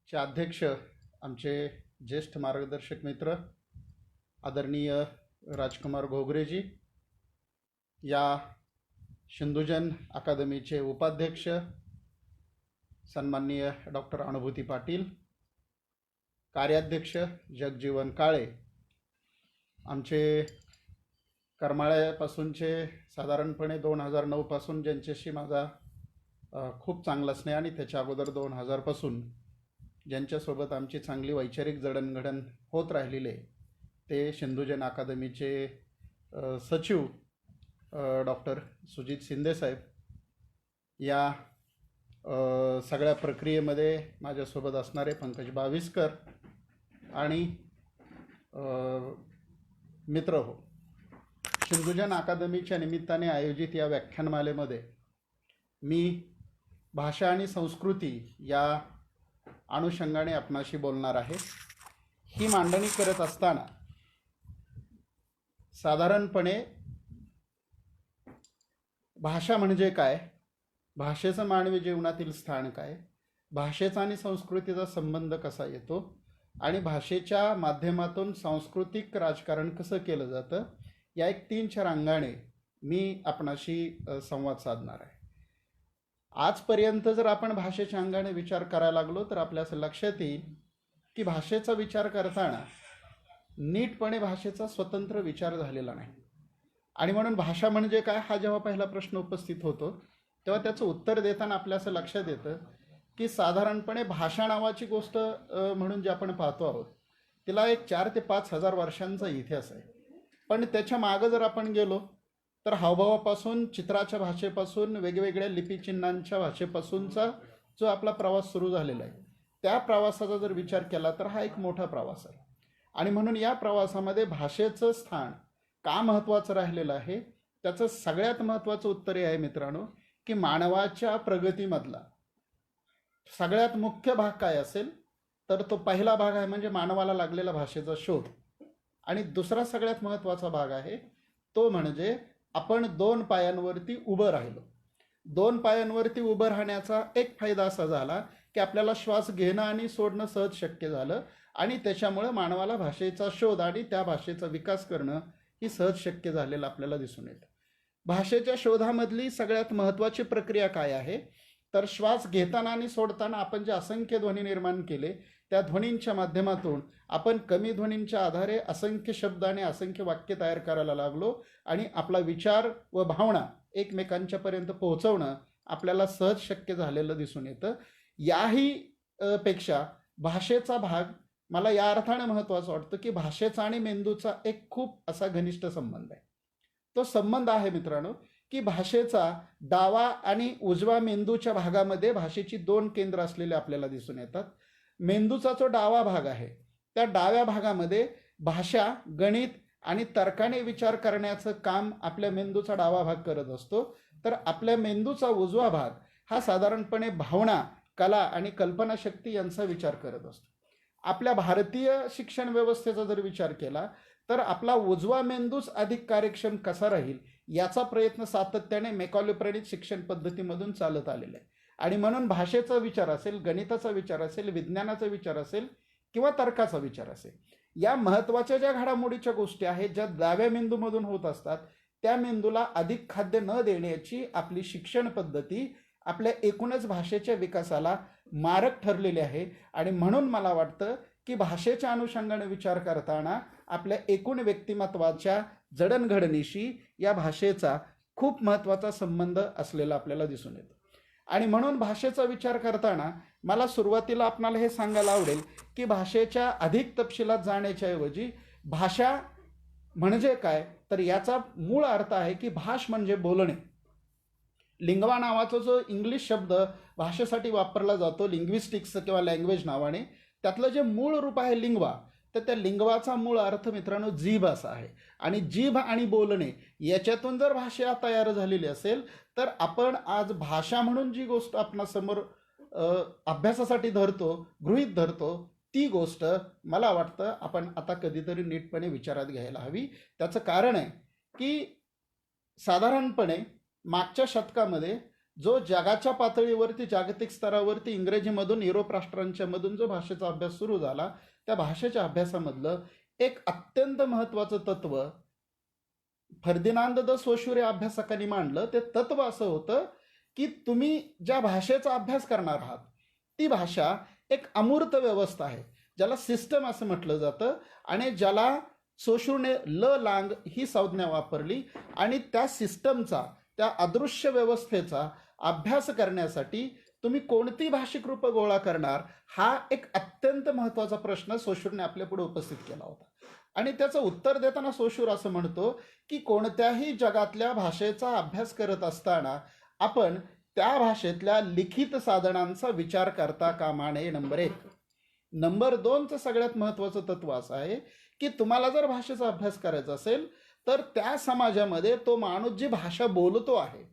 चे अध्यक्ष आमचे ज्येष्ठ मार्गदर्शक मित्र आदरणीय राजकुमार घोगरेजी, या सिंधुजन अकादमीचे उपाध्यक्ष सन्माननीय डॉक्टर अनुभूती पाटील, कार्याध्यक्ष जगजीवन काळे, आमचे करमाळ्यापासूनचे साधारणपणे 2009 पासून ज्यांच्याशी माझा खूप चांगला स्नेह आणि त्याच्या अगोदर 2000 पासून ज्यांच्यासोबत आमची चांगली वैचारिक जडणघडण होत राहिलेले ते सिंधुजन अकादमीचे सचिव डॉक्टर सुजित शिंदेसाहेब, या सगळ्या प्रक्रियेमध्ये माझ्यासोबत असणारे पंकज बाविस्कर आणि मित्र हो. सिंधुजन अकादमीच्या निमित्ताने आयोजित या व्याख्यानमालेमध्ये मी भाषा आणि संस्कृती या अनुषंगाने आपणाशी बोलणार आहे. ही मांडणी करत असताना साधारणपणे भाषा म्हणजे काय, भाषेचं मानवी जीवनातील स्थान काय, भाषेचा आणि संस्कृतीचा संबंध कसा येतो आणि भाषेच्या माध्यमातून सांस्कृतिक राजकारण कसं केलं जातं, या एक 3-4 अंगाने मी आपणाशी संवाद साधणार आहे. आजपर्यंत जर आपण भाषेच्या अंगाने विचार करायला लागलो तर आपल्यास लक्षात येईल की भाषेचा विचार करताना नीटपणे भाषेचा स्वतंत्र विचार झालेला नाही. आणि म्हणून भाषा म्हणजे काय हा जेव्हा पहिला प्रश्न उपस्थित होतो तेव्हा त्याचं उत्तर देताना आपल्या असं लक्षात येतं की साधारणपणे भाषा नावाची गोष्ट म्हणून जे आपण पाहतो आहोत तिला एक 4 ते 5 हजार वर्षांचा इतिहास आहे. पण त्याच्या मागं जर आपण गेलो तर हावभावापासून, चित्राच्या भाषेपासून, वेगवेगळ्या लिपीचिन्हांच्या भाषेपासूनचा जो आपला प्रवास सुरू झालेला आहे त्या प्रवासाचा जर विचार केला तर हा एक मोठा प्रवास आहे. आणि म्हणून या प्रवासामध्ये भाषेचं स्थान का महत्त्वाचं राहिलेलं आहे, त्याचं सगळ्यात महत्त्वाचं उत्तर हे आहे मित्रांनो की मानवाच्या प्रगतीमधला सगळ्यात मुख्य भाग काय असेल तर तो पहिला भाग आहे म्हणजे मानवाला लागलेला भाषेचा शोध. आणि दुसरा सगळ्यात महत्त्वाचा भाग आहे तो म्हणजे आपण 2 पायांवरती उभं राहिलो. 2 पायांवरती उभं राहण्याचा एक फायदा असा झाला की आपल्याला श्वास घेणं आणि सोडणं सहज शक्य झालं आणि त्याच्यामुळे मानवाला भाषेचा शोध आणि त्या भाषेचा विकास करणं ही सहज शक्य झालेलं आपल्याला दिसून येतं. भाषेच्या शोधामधली सगळ्यात महत्त्वाची प्रक्रिया काय आहे तर श्वास घेताना आणि सोडताना आपण जे असंख्य ध्वनी निर्माण केले त्या ध्वनींच्या माध्यमातून आपण कमी ध्वनींच्या आधारे असंख्य शब्द आणि असंख्य वाक्य तयार करायला लागलो आणि आपला विचार व भावना एकमेकांच्यापर्यंत पोहोचवणं आपल्याला सहज शक्य झालेलं दिसून येतं. याही पेक्षा भाषेचा भाग मला या अर्थाने महत्त्वाचं वाटतं की भाषेचा आणि मेंदूचा एक खूप असा घनिष्ठ संबंध आहे. तो संबंध आहे मित्रांनो की भाषेचा डावा आणि उजवा मेंदूच्या भागामध्ये भाषेची 2 केंद्र असलेले आपल्याला दिसून येतात. मेंदूचा जो डावा भाग आहे त्या डाव्या भागामध्ये भाषा, गणित आणि तर्काने विचार करण्याचं काम आपल्या मेंदूचा डावा भाग करत असतो. तर आपल्या मेंदूचा उजवा भाग हा साधारणपणे भावना, कला आणि कल्पनाशक्ती यांचा विचार करत असतो. आपल्या भारतीय शिक्षण व्यवस्थेचा जर विचार केला तर आपला उजवा मेंदूच अधिक कार्यक्षम कसा राहील याचा प्रयत्न सातत्याने मॅकॉले प्रणीत शिक्षण पद्धतीमधून चालत आलेला आहे. आणि म्हणून भाषेचा विचार असेल, गणिताचा विचार असेल, विज्ञानाचा विचार असेल किंवा तर्काचा विचार असेल, या महत्त्वाच्या ज्या घडामोडीच्या गोष्टी आहेत ज्या डाव्या मेंदूमधून होत असतात त्या मेंदूला अधिक खाद्य न देण्याची आपली शिक्षण पद्धती आपल्या एकूणच भाषेच्या विकासाला मारक ठरलेली आहे. आणि म्हणून मला वाटतं की भाषेच्या अनुषंगाने विचार करताना आपल्या एकूण व्यक्तिमत्वाच्या जडणघडणीशी या भाषेचा खूप महत्त्वाचा संबंध असलेला आपल्याला दिसून येतो. आणि म्हणून भाषेचा विचार करताना मला सुरुवातीला आपणाला हे सांगायला आवडेल की भाषेच्या अधिक तपशिलात जाण्याच्या ऐवजी भाषा म्हणजे काय तर याचा मूळ अर्थ आहे की भाष म्हणजे बोलणे. लिंग्वा नावाचा जो इंग्लिश शब्द भाषेसाठी वापरला जातो लिंग्विस्टिक्स किंवा लँग्वेज नावाने, त्यातलं जे मूळ रूप आहे लिंग्वा, तर त्या लिंग्वाचा मूळ अर्थ मित्रांनो जीभ असा आहे. आणि जीभ आणि बोलणे याच्यातून जर भाषा तयार झालेली असेल तर आपण आज भाषा म्हणून जी गोष्ट आपणासमोर अभ्यासासाठी धरतो, गृहीत धरतो, ती गोष्ट मला वाटतं आपण आता कधीतरी नीटपणे विचारात घ्यायला हवी. त्याचं कारण आहे की साधारणपणे मागच्या शतकामध्ये जो जगाच्या पातळीवरती, जागतिक स्तरावरती इंग्रजीमधून, युरोप राष्ट्रांच्या मधून जो भाषेचा अभ्यास सुरू झाला, त्या भाषेच्या अभ्यासामधलं एक अत्यंत महत्त्वाचं तत्व फर्दिनांद द सोशुरे अभ्यासकांनी मांडलं. ते तत्व असं होतं की तुम्ही ज्या भाषेचा अभ्यास करणार आहात ती भाषा एक अमूर्त व्यवस्था आहे, ज्याला सिस्टम असं म्हटलं जातं, आणि ज्याला सोशुरने लांग ही संज्ञा वापरली. आणि त्या सिस्टमचा, त्या अदृश्य व्यवस्थेचा अभ्यास करण्यासाठी तुम्ही कोणती भाषिक रूपं गोळा करणार, हा एक अत्यंत महत्त्वाचा प्रश्न सोशुरने आपल्यापुढे उपस्थित केला होता. आणि त्याचं उत्तर देताना सोशूर असं म्हणतो की कोणत्याही जगातल्या भाषेचा अभ्यास करत असताना आपण त्या भाषेतल्या लिखित साधनांचा विचार करता कामा नये, नंबर 1. नंबर 2चं सगळ्यात महत्त्वाचं तत्व असं आहे की तुम्हाला जर भाषेचा अभ्यास करायचा असेल तर त्या समाजामध्ये तो माणूस जी भाषा बोलतो आहे,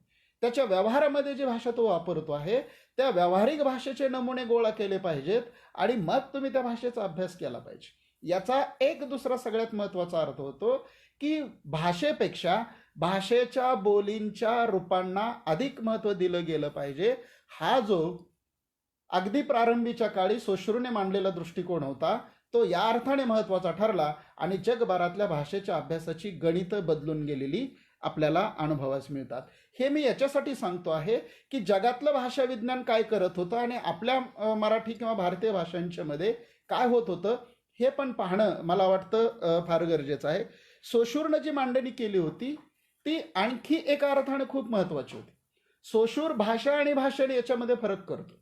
त्याच्या व्यवहारामध्ये जी भाषा तो वापरतो आहे, त्या व्यावहारिक भाषेचे नमुने गोळा केले पाहिजेत आणि मग तुम्ही त्या भाषेचा अभ्यास केला पाहिजे. याचा एक दुसरा सगळ्यात महत्त्वाचा अर्थ होतो की भाषेपेक्षा भाषेच्या बोलींच्या रूपांना अधिक महत्त्व दिलं गेलं पाहिजे. हा जो अगदी प्रारंभीच्या काळी सोशुरने मांडलेला दृष्टिकोन होता तो या अर्थाने महत्त्वाचा ठरला आणि जगभरातल्या भाषेच्या अभ्यासाची गणितं बदलून गेलेली आपल्याला अनुभवास मिळतात. हे मी याच्यासाठी सांगतो आहे की जगातलं भाषा विज्ञान काय करत होतं आणि आपल्या मराठी किंवा भारतीय भाषांच्या मध्ये काय होत होतं हे पण पाहणं मला वाटतं फार गरजेचं आहे. सोशूरनं जी मांडणी केली होती ती आणखी एका अर्थाने खूप महत्त्वाची होती. सोशूर भाषा आणि भाषण याच्यामध्ये फरक करतो.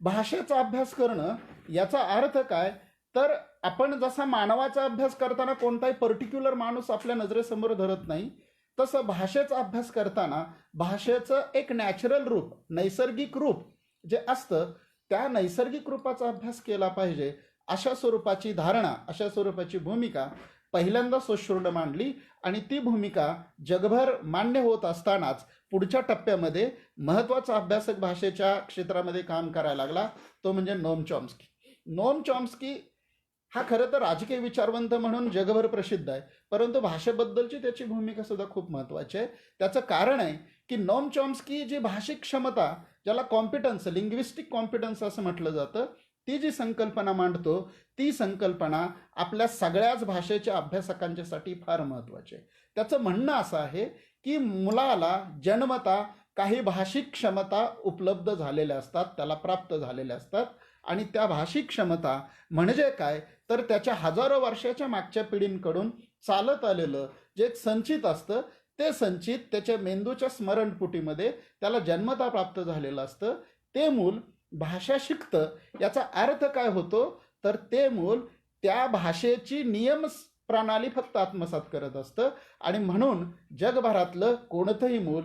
भाषेचा अभ्यास करणं याचा अर्थ काय, तर आपण जसा मानवाचा अभ्यास करताना कोणताही पर्टिक्युलर माणूस आपल्या नजरेसमोर धरत नाही, तसं भाषेचा अभ्यास करताना भाषेचं एक नॅचरल रूप, नैसर्गिक रूप जे असतं त्या नैसर्गिक रूपाचा अभ्यास केला पाहिजे. अशा स्वरूपाची धारणा, अशा स्वरूपाची भूमिका पहिल्यांदा सोशूरनं मांडली आणि ती भूमिका जगभर मान्य होत असतानाच पुढच्या टप्प्यामध्ये महत्त्वाचा अभ्यासक भाषेच्या क्षेत्रामध्ये काम करायला लागला, तो म्हणजे नोम चॉम्स्की. नोम चॉम्स्की हा खरं तर राजकीय विचारवंत म्हणून जगभर प्रसिद्ध आहे, परंतु भाषेबद्दलची त्याची भूमिका सुद्धा खूप महत्त्वाची आहे. त्याचं कारण आहे की नोम चॉम्स्की जी भाषिक क्षमता, ज्याला कॉम्पिटन्स, लिंग्विस्टिक कॉम्पिटन्स असं म्हटलं जातं, ती जी संकल्पना मांडतो ती संकल्पना आपल्या सगळ्याच भाषेच्या अभ्यासकांच्यासाठी फार महत्त्वाची आहे. त्याचं म्हणणं असं आहे की मुलाला जन्मता काही भाषिक क्षमता उपलब्ध झालेल्या असतात, त्याला प्राप्त झालेल्या असतात, आणि त्या भाषिक क्षमता म्हणजे काय, तर त्याच्या हजारो वर्षाच्या मागच्या पिढींकडून चालत आलेलं जे एक संचित असतं, ते संचित त्याच्या मेंदूच्या स्मरणपुटीमध्ये त्याला जन्मता प्राप्त झालेलं असतं. ते मूल भाषा शिकतं. याचा अर्थ काय होतो, तर ते मूल त्या भाषेची नियम प्रणाली फक्त आत्मसात करत असतं. आणि म्हणून जगभरातलं कोणतंही मूल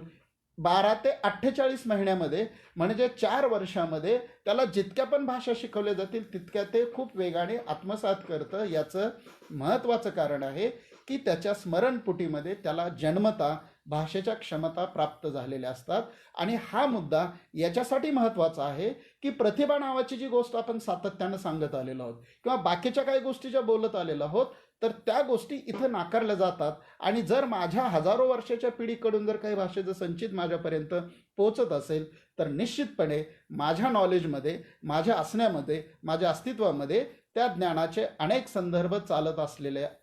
12 ते 48 महिन्यामध्ये म्हणजे 4 वर्षामध्ये त्याला जितक्या पण भाषा शिकवल्या जातील तितक्या ते खूप वेगाने आत्मसात करतं. याचं महत्त्वाचं कारण आहे की त्याच्या स्मरणपुटीमध्ये त्याला जन्मता भाषेच्या क्षमता प्राप्त झालेल्या असतात. आणि हा मुद्दा याच्यासाठी महत्त्वाचा आहे की प्रतिभा नावाची जी गोष्ट आपण सातत्यानं सांगत आलेलो आहोत किंवा बाकीच्या काही गोष्टी ज्या बोलत आलेलो आहोत, तर त्या गोष्टी इथं नाकारल्या जातात. आणि जर माझ्या हजारो वर्षाच्या पिढीकडून जर काही भाषेचं संचित माझ्यापर्यंत पोहोचत असेल तर निश्चितपणे माझ्या नॉलेजमध्ये, माझ्या असण्यामध्ये, माझ्या अस्तित्वामध्ये त्या ज्ञानाचे अनेक संदर्भ चालत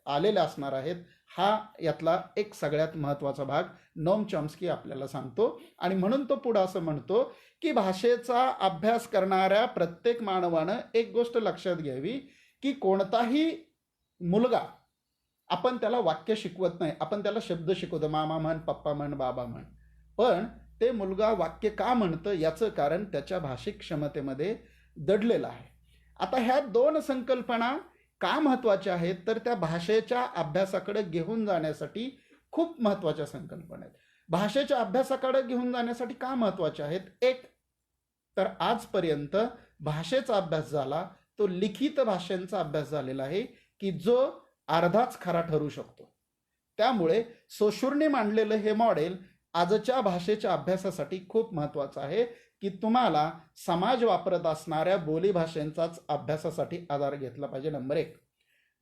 आलेले असणार आहेत. हा यातला एक सगळ्यात महत्त्वाचा भाग नोम चॉम्स्की आपल्याला सांगतो. आणि म्हणून तो पुढं असं म्हणतो की भाषेचा अभ्यास करणाऱ्या प्रत्येक मानवानं एक गोष्ट लक्षात घ्यावी की कोणताही मुलगा आपण त्याला वाक्य शिकवत नाही, आपण त्याला शब्द शिकवतो, मामा म्हण, पप्पा म्हण, बाबा म्हण, पण ते मुलगा वाक्य का म्हणतं याचं कारण त्याच्या भाषिक क्षमतेमध्ये दडलेलं आहे. आता ह्या 2 संकल्पना का महत्त्वाच्या आहेत, तर त्या भाषेच्या अभ्यासाकडे घेऊन जाण्यासाठी खूप महत्त्वाच्या संकल्पना आहेत. भाषेच्या अभ्यासाकडे घेऊन जाण्यासाठी का महत्त्वाच्या आहेत, एक तर आजपर्यंत भाषेचा अभ्यास झाला तो लिखित भाषांचा अभ्यास झालेला आहे की जो अर्धाच खरा ठरू शकतो. त्यामुळे सोशूरने मांडलेलं हे मॉडेल आजच्या भाषेच्या अभ्यासासाठी खूप महत्त्वाचं आहे की तुम्हाला समाज वापरत असणाऱ्या बोली भाषांचाच अभ्यासासाठी आधार घेतला पाहिजे, नंबर 1.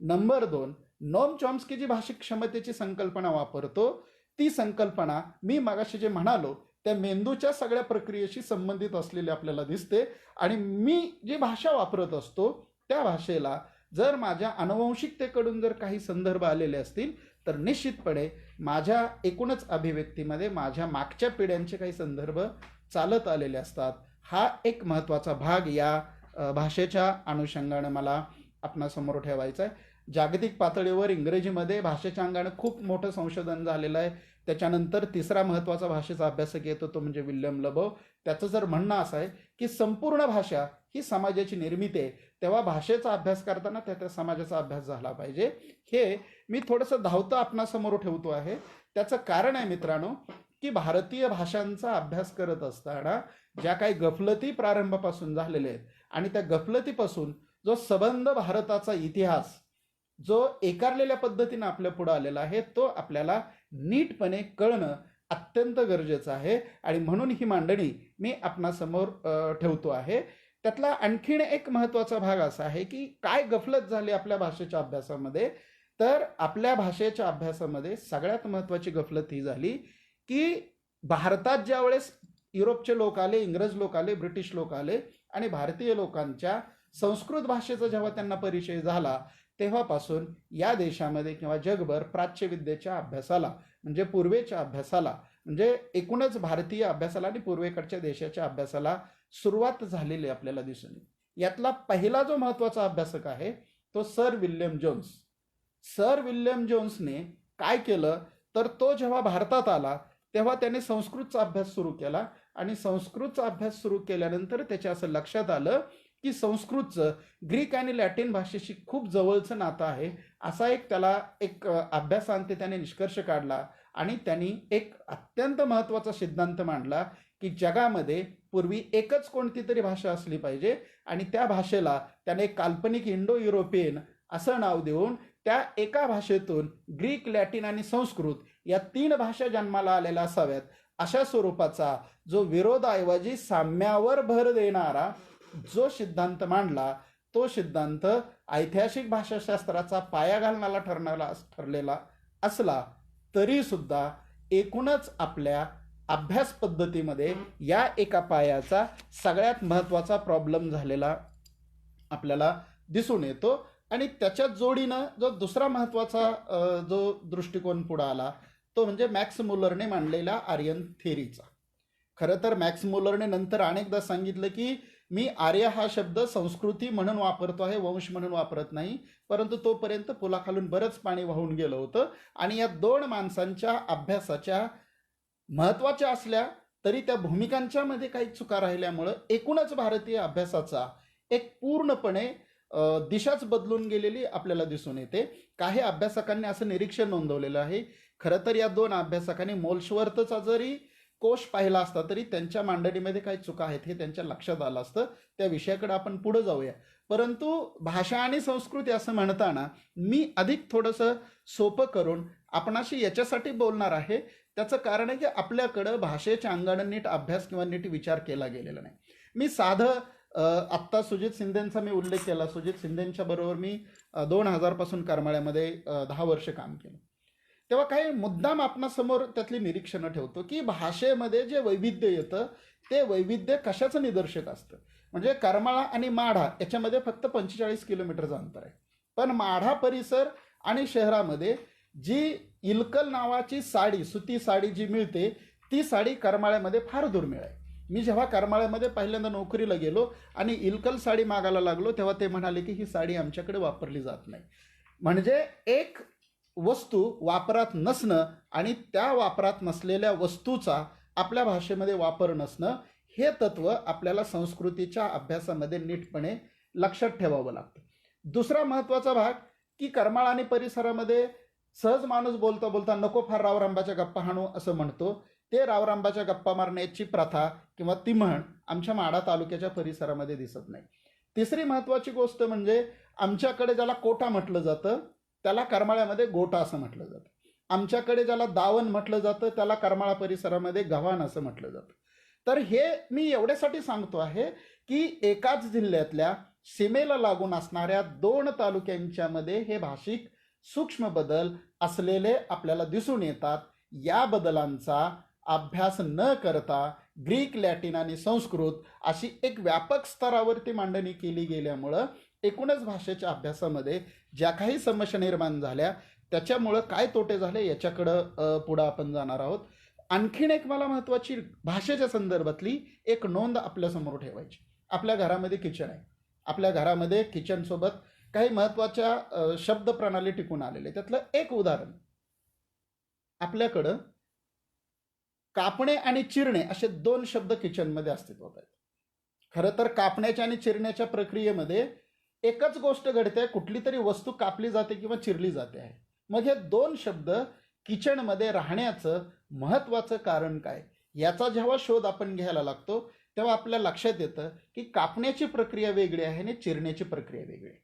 नंबर 2, नोम चॉम्स्की जी भाषिक क्षमतेची संकल्पना वापरतो ती संकल्पना मी मगाशी जे म्हणालो त्या मेंदूच्या सगळ्या प्रक्रियेशी संबंधित असलेली आपल्याला दिसते. आणि मी जी भाषा वापरत असतो त्या भाषेला जर माझ्या अनुवंशिकतेकडून जर काही संदर्भ आलेले असतील तर निश्चितपणे माझ्या एकूणच अभिव्यक्तीमध्ये माझ्या मागच्या पिढ्यांचे काही संदर्भ चालत आलेले असतात. हा एक महत्त्वाचा भाग या भाषेच्या अनुषंगाने मला आपणासमोर ठेवायचा आहे. जागतिक पातळीवर इंग्रजीमध्ये भाषेच्या अंगाने खूप मोठं संशोधन झालेलं आहे. त्याच्यानंतर तिसरा महत्त्वाचा भाषेचा अभ्यासक येतो तो म्हणजे विल्यम लबो. त्याचं जर म्हणणं असं आहे की संपूर्ण भाषा ही समाजाची निर्मिती आहे, तेव्हा भाषेचा अभ्यास करताना त्या समाजाचा अभ्यास झाला पाहिजे. हे मी थोडंसं धावतं आपणासमोर ठेवतो आहे. त्याचं कारण आहे मित्रांनो की भारतीय भाषांचा अभ्यास करत असताना ज्या काही गफलती प्रारंभापासून झालेल्या आहेत आणि त्या गफलतीपासून जो सबंध भारताचा इतिहास जो एकारलेल्या पद्धतीने आपल्या पुढे आलेला आहे तो आपल्याला नीटपणे कळणं अत्यंत गरजेचं आहे. आणि म्हणून ही मांडणी मी आपणासमोर ठेवतो आहे. त्यातला आणखीन एक महत्त्वाचा भाग असा आहे की काय गफलत झाली आपल्या भाषेच्या अभ्यासामध्ये. तर आपल्या भाषेच्या अभ्यासामध्ये सगळ्यात महत्त्वाची गफलत ही झाली की भारतात ज्या वेळेस युरोपचे लोक आले, इंग्रज लोक आले, ब्रिटिश लोक आले आणि भारतीय लोकांच्या संस्कृत भाषेचा जेव्हा त्यांना परिचय झाला तेव्हापासून या देशामध्ये किंवा जगभर प्राच्यविद्येच्या अभ्यासाला म्हणजे पूर्वेच्या अभ्यासाला म्हणजे एकूणच भारतीय अभ्यासाला आणि पूर्वेकडच्या देशाच्या अभ्यासाला सुरुवात झालेली आपल्याला दिसून येईल. यातला पहिला जो महत्त्वाचा अभ्यासक आहे तो sir William Jones. Sir William जोन्सने काय केलं तर तो जेव्हा भारतात आला तेव्हा त्याने संस्कृतचा अभ्यास सुरू केला आणि संस्कृतचा अभ्यास सुरू केल्यानंतर त्याच्या असं लक्षात आलं की संस्कृतचं ग्रीक आणि लॅटिन भाषेशी खूप जवळचं नातं आहे. असा एक त्याला एक अभ्यासांती त्याने निष्कर्ष काढला आणि त्यांनी एक अत्यंत महत्त्वाचा सिद्धांत मांडला की जगामध्ये पूर्वी एकच कोणती तरी भाषा असली पाहिजे आणि त्या भाषेला त्याने काल्पनिक इंडो युरोपियन असं नाव देऊन त्या एका भाषेतून ग्रीक, लॅटिन आणि संस्कृत या 3 भाषा जन्माला आलेल्या असाव्यात अशा स्वरूपाचा जो विरोधाऐवजी साम्यावर भर देणारा जो सिद्धांत मांडला तो सिद्धांत ऐतिहासिक भाषाशास्त्राचा पाया घालणारा ठरलेला असला तरी सुद्धा एकूणच आपल्या अभ्यास पद्धतीमध्ये या एका पायाचा सगळ्यात महत्त्वाचा प्रॉब्लेम झालेला आपल्याला दिसून येतो. आणि त्याच्या जोडीनं जो दुसरा महत्त्वाचा जो दृष्टिकोन पुढे आला तो म्हणजे मॅक्स मुलरने मांडलेला आर्यन थेअरीचा. खरं तर मॅक्स मुलरने नंतर अनेकदा सांगितलं की मी आर्य हा शब्द संस्कृती म्हणून वापरतो आहे, वंश म्हणून वापरत नाही. परंतु तोपर्यंत पुलाखालून बरंच पाणी वाहून गेलं होतं आणि या 2 माणसांच्या अभ्यासाच्या महत्त्वाच्या असल्या तरी त्या भूमिकांच्या मध्ये काही चुका राहिल्यामुळं एकूणच भारतीय अभ्यासाचा एक पूर्णपणे दिशाच बदलून गेलेली आपल्याला दिसून येते. काही अभ्यासकांनी असं निरीक्षण नोंदवलेलं आहे. खरं तर या 2 अभ्यासकांनी मोल्सवर्थचा जरी कोश पाहिला असता तरी त्यांच्या मांडणीमध्ये काही चुका आहेत हे त्यांच्या लक्षात आलं असतं. त्या विषयाकडे आपण पुढे जाऊया. परंतु भाषा आणि संस्कृती असं म्हणताना मी अधिक थोडंसं सोपं करून आपणाशी याच्यासाठी बोलणार आहे. त्याचं कारण आहे की आपल्याकडं भाषेच्या अंगानं नीट अभ्यास किंवा नीट विचार केला गेलेला नाही. मी साधं आत्ता सुजित शिंदेंचा मी उल्लेख केला. सुजित शिंदेंच्या बरोबर मी 2000 पासून करमाळ्यामध्ये 10 वर्ष काम केलं. तेव्हा काही मुद्दाम आपणासमोर त्यातली निरीक्षणं ठेवतो की भाषेमध्ये जे वैविध्य येतं ते वैविध्य कशाचं निदर्शक असतं. म्हणजे करमाळा आणि माढा याच्यामध्ये फक्त 45 किलोमीटरचं अंतर आहे. पण माढा परिसर आणि शहरामध्ये जी इलकल नावाची साडी, सुती साडी जी मिळते ती साडी करमाळ्यामध्ये फार दुर्मिळ आहे. मी जेव्हा करमाळ्यामध्ये पहिल्यांदा नोकरीला गेलो आणि इलकल साडी मागायला लागलो तेव्हा ते म्हणाले की ही साडी आमच्याकडे वापरली जात नाही. म्हणजे एक वस्तू वापरात नसणं आणि त्या वापरात नसलेल्या वस्तूचा आपल्या भाषेमध्ये वापर नसणं हे तत्व आपल्याला संस्कृतीच्या अभ्यासामध्ये नीटपणे लक्षात ठेवावं लागतं. दुसरा महत्त्वाचा भाग की करमाळा आणि परिसरामध्ये सहज माणूस बोलता बोलता नको फार रावरांबाच्या गप्पा हाणू असं म्हणतो. ते रावरांबाच्या गप्पा मारण्याची प्रथा किंवा ती म्हण आमच्या माढा तालुक्याच्या परिसरामध्ये दिसत नाही. तिसरी महत्त्वाची गोष्ट म्हणजे आमच्याकडे ज्याला कोटा म्हटलं जातं त्याला करमाळ्यामध्ये गोटा असं म्हटलं जातं. आमच्याकडे ज्याला दावण म्हटलं जातं त्याला करमाळा परिसरामध्ये गव्हाण असं म्हटलं जातं. तर हे मी एवढ्यासाठी सांगतो आहे की एकाच जिल्ह्यातल्या सीमेला लागून असणाऱ्या 2 तालुक्यांच्या मध्ये हे भाषिक सूक्ष्म बदल असलेले आपल्याला दिसून येतात. या बदलांचा अभ्यास न करता ग्रीक, लॅटिन आणि संस्कृत अशी एक व्यापक स्तरावरती मांडणी केली गेल्यामुळं एकूणच भाषेच्या अभ्यासामध्ये ज्या काही समस्या निर्माण झाल्या त्याच्यामुळं काय तोटे झाले याच्याकडं पुढं आपण जाणार आहोत. आणखीन एक मला महत्त्वाची भाषेच्या संदर्भातली एक नोंद आपल्यासमोर ठेवायची. आपल्या घरामध्ये किचन आहे. आपल्या घरामध्ये किचनसोबत काही महत्त्वाच्या शब्द प्रणाली टिकून आलेले. त्यातलं एक उदाहरण, आपल्याकडं कापणे आणि चिरणे असे 2 शब्द किचनमध्ये अस्तित्वात आहेत. खरं तर कापण्याच्या आणि चिरण्याच्या प्रक्रियेमध्ये एकच गोष्ट घडते, कुठली तरी वस्तू कापली जाते किंवा चिरली जाते आहे. मग हे 2 शब्द किचनमध्ये राहण्याचं महत्त्वाचं कारण काय, याचा जेव्हा शोध आपण घ्यायला लागतो तेव्हा आपल्या लक्षात येतं की कापण्याची प्रक्रिया वेगळी आहे आणि चिरण्याची प्रक्रिया वेगळी आहे.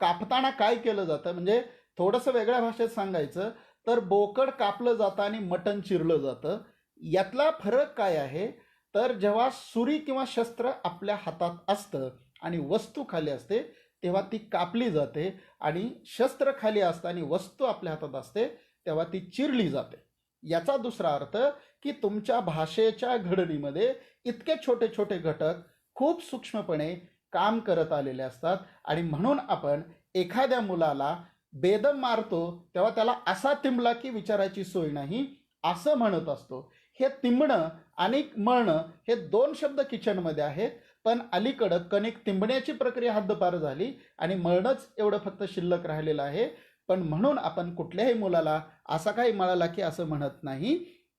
कापताना काय केलं जातं, म्हणजे थोडंसं वेगळ्या भाषेत सांगायचं तर बोकड कापलं जातं आणि मटण चिरलं जातं. यातला फरक काय आहे, तर जेव्हा सुरी किंवा शस्त्र आपल्या हातात असतं आणि वस्तू खाली असते तेव्हा ती कापली जाते, आणि शस्त्र खाली असतं आणि वस्तू आपल्या हातात असते तेव्हा ती चिरली जाते. याचा दुसरा अर्थ की तुमच्या भाषेच्या घडणीमध्ये इतके छोटे छोटे घटक खूप सूक्ष्मपणे काम करत आलेले असतात, आणि म्हणून आपण एखाद्या मुलाला बेदम मारतो तेव्हा त्याला असा तिंबला की विचारायची सोय नाही असं म्हणत असतो. हे तिंबणं आणि मळणं हे 2 शब्द किचनमध्ये आहेत, पण अलीकडं कणिक तिंबण्याची प्रक्रिया हद्दपार झाली आणि मळणंच एवढं फक्त शिल्लक राहिलेलं आहे. पण म्हणून आपण कुठल्याही मुलाला असा काही मळाला की असं म्हणत नाही.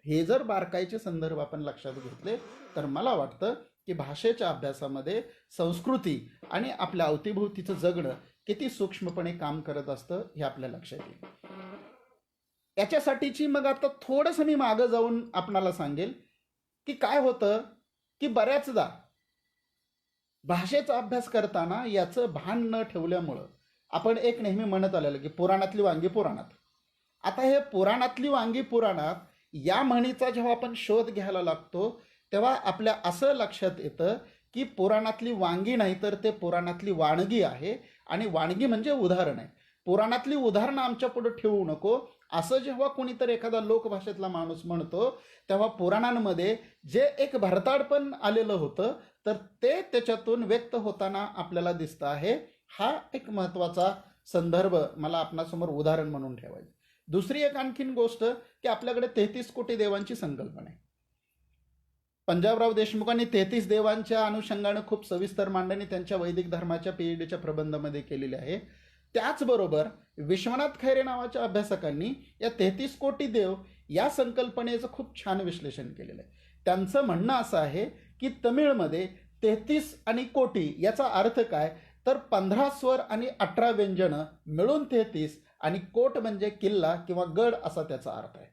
हे जर बारकाईचे संदर्भ आपण लक्षात घेतले तर मला वाटतं की भाषेच्या अभ्यासामध्ये संस्कृती आणि आपल्या अवतीभोवतीचं जगणं किती सूक्ष्मपणे काम करत असतं हे आपल्या लक्षात येईल. याच्यासाठीची मग आता थोडंसं मी मागं जाऊन आपणाला सांगेल की काय होतं की बऱ्याचदा भाषेचा अभ्यास करताना याचं भान न ठेवल्यामुळं आपण एक नेहमी म्हणत आलेलं की पुराणातली वांगी पुराणात. आता हे पुराणातली वांगी पुराणात या म्हणीचा जेव्हा आपण शोध घ्यायला लागतो तेव्हा आपल्या असं लक्षात येतं की पुराणातली वांगी नाही तर ते पुराणातली वाणगी आहे, आणि वाणगी म्हणजे उदाहरण आहे. पुराणातली उदाहरणं आमच्या पुढे ठेवू नको असं जेव्हा कोणीतरी एखादा लोकभाषेतला माणूस म्हणतो तेव्हा पुराणांमध्ये जे एक भरताडपण आलेलं होतं तर ते त्याच्यातून व्यक्त होताना आपल्याला दिसतं आहे. हा एक महत्त्वाचा संदर्भ मला आपणासमोर उदाहरण म्हणून ठेवायचं. दुसरी एक आणखीन गोष्ट की आपल्याकडे 33 कोटी देवांची संकल्पना आहे. पंजाबराव देशमुखांनी 33 देवांच्या अनुषंगानं खूप सविस्तर मांडणी त्यांच्या वैदिक धर्माच्या PhDच्या प्रबंधामध्ये केलेली आहे. त्याचबरोबर विश्वनाथ खैरे नावाच्या अभ्यासकांनी या 33 कोटी देव या संकल्पनेचं खूप छान विश्लेषण केलेलं आहे. त्यांचं म्हणणं असं आहे की तमिळमध्ये 33 आणि कोटी याचा अर्थ काय, तर 15 स्वर आणि 18 व्यंजनं मिळून 33, आणि कोट म्हणजे किल्ला किंवा गड असा त्याचा अर्थ आहे.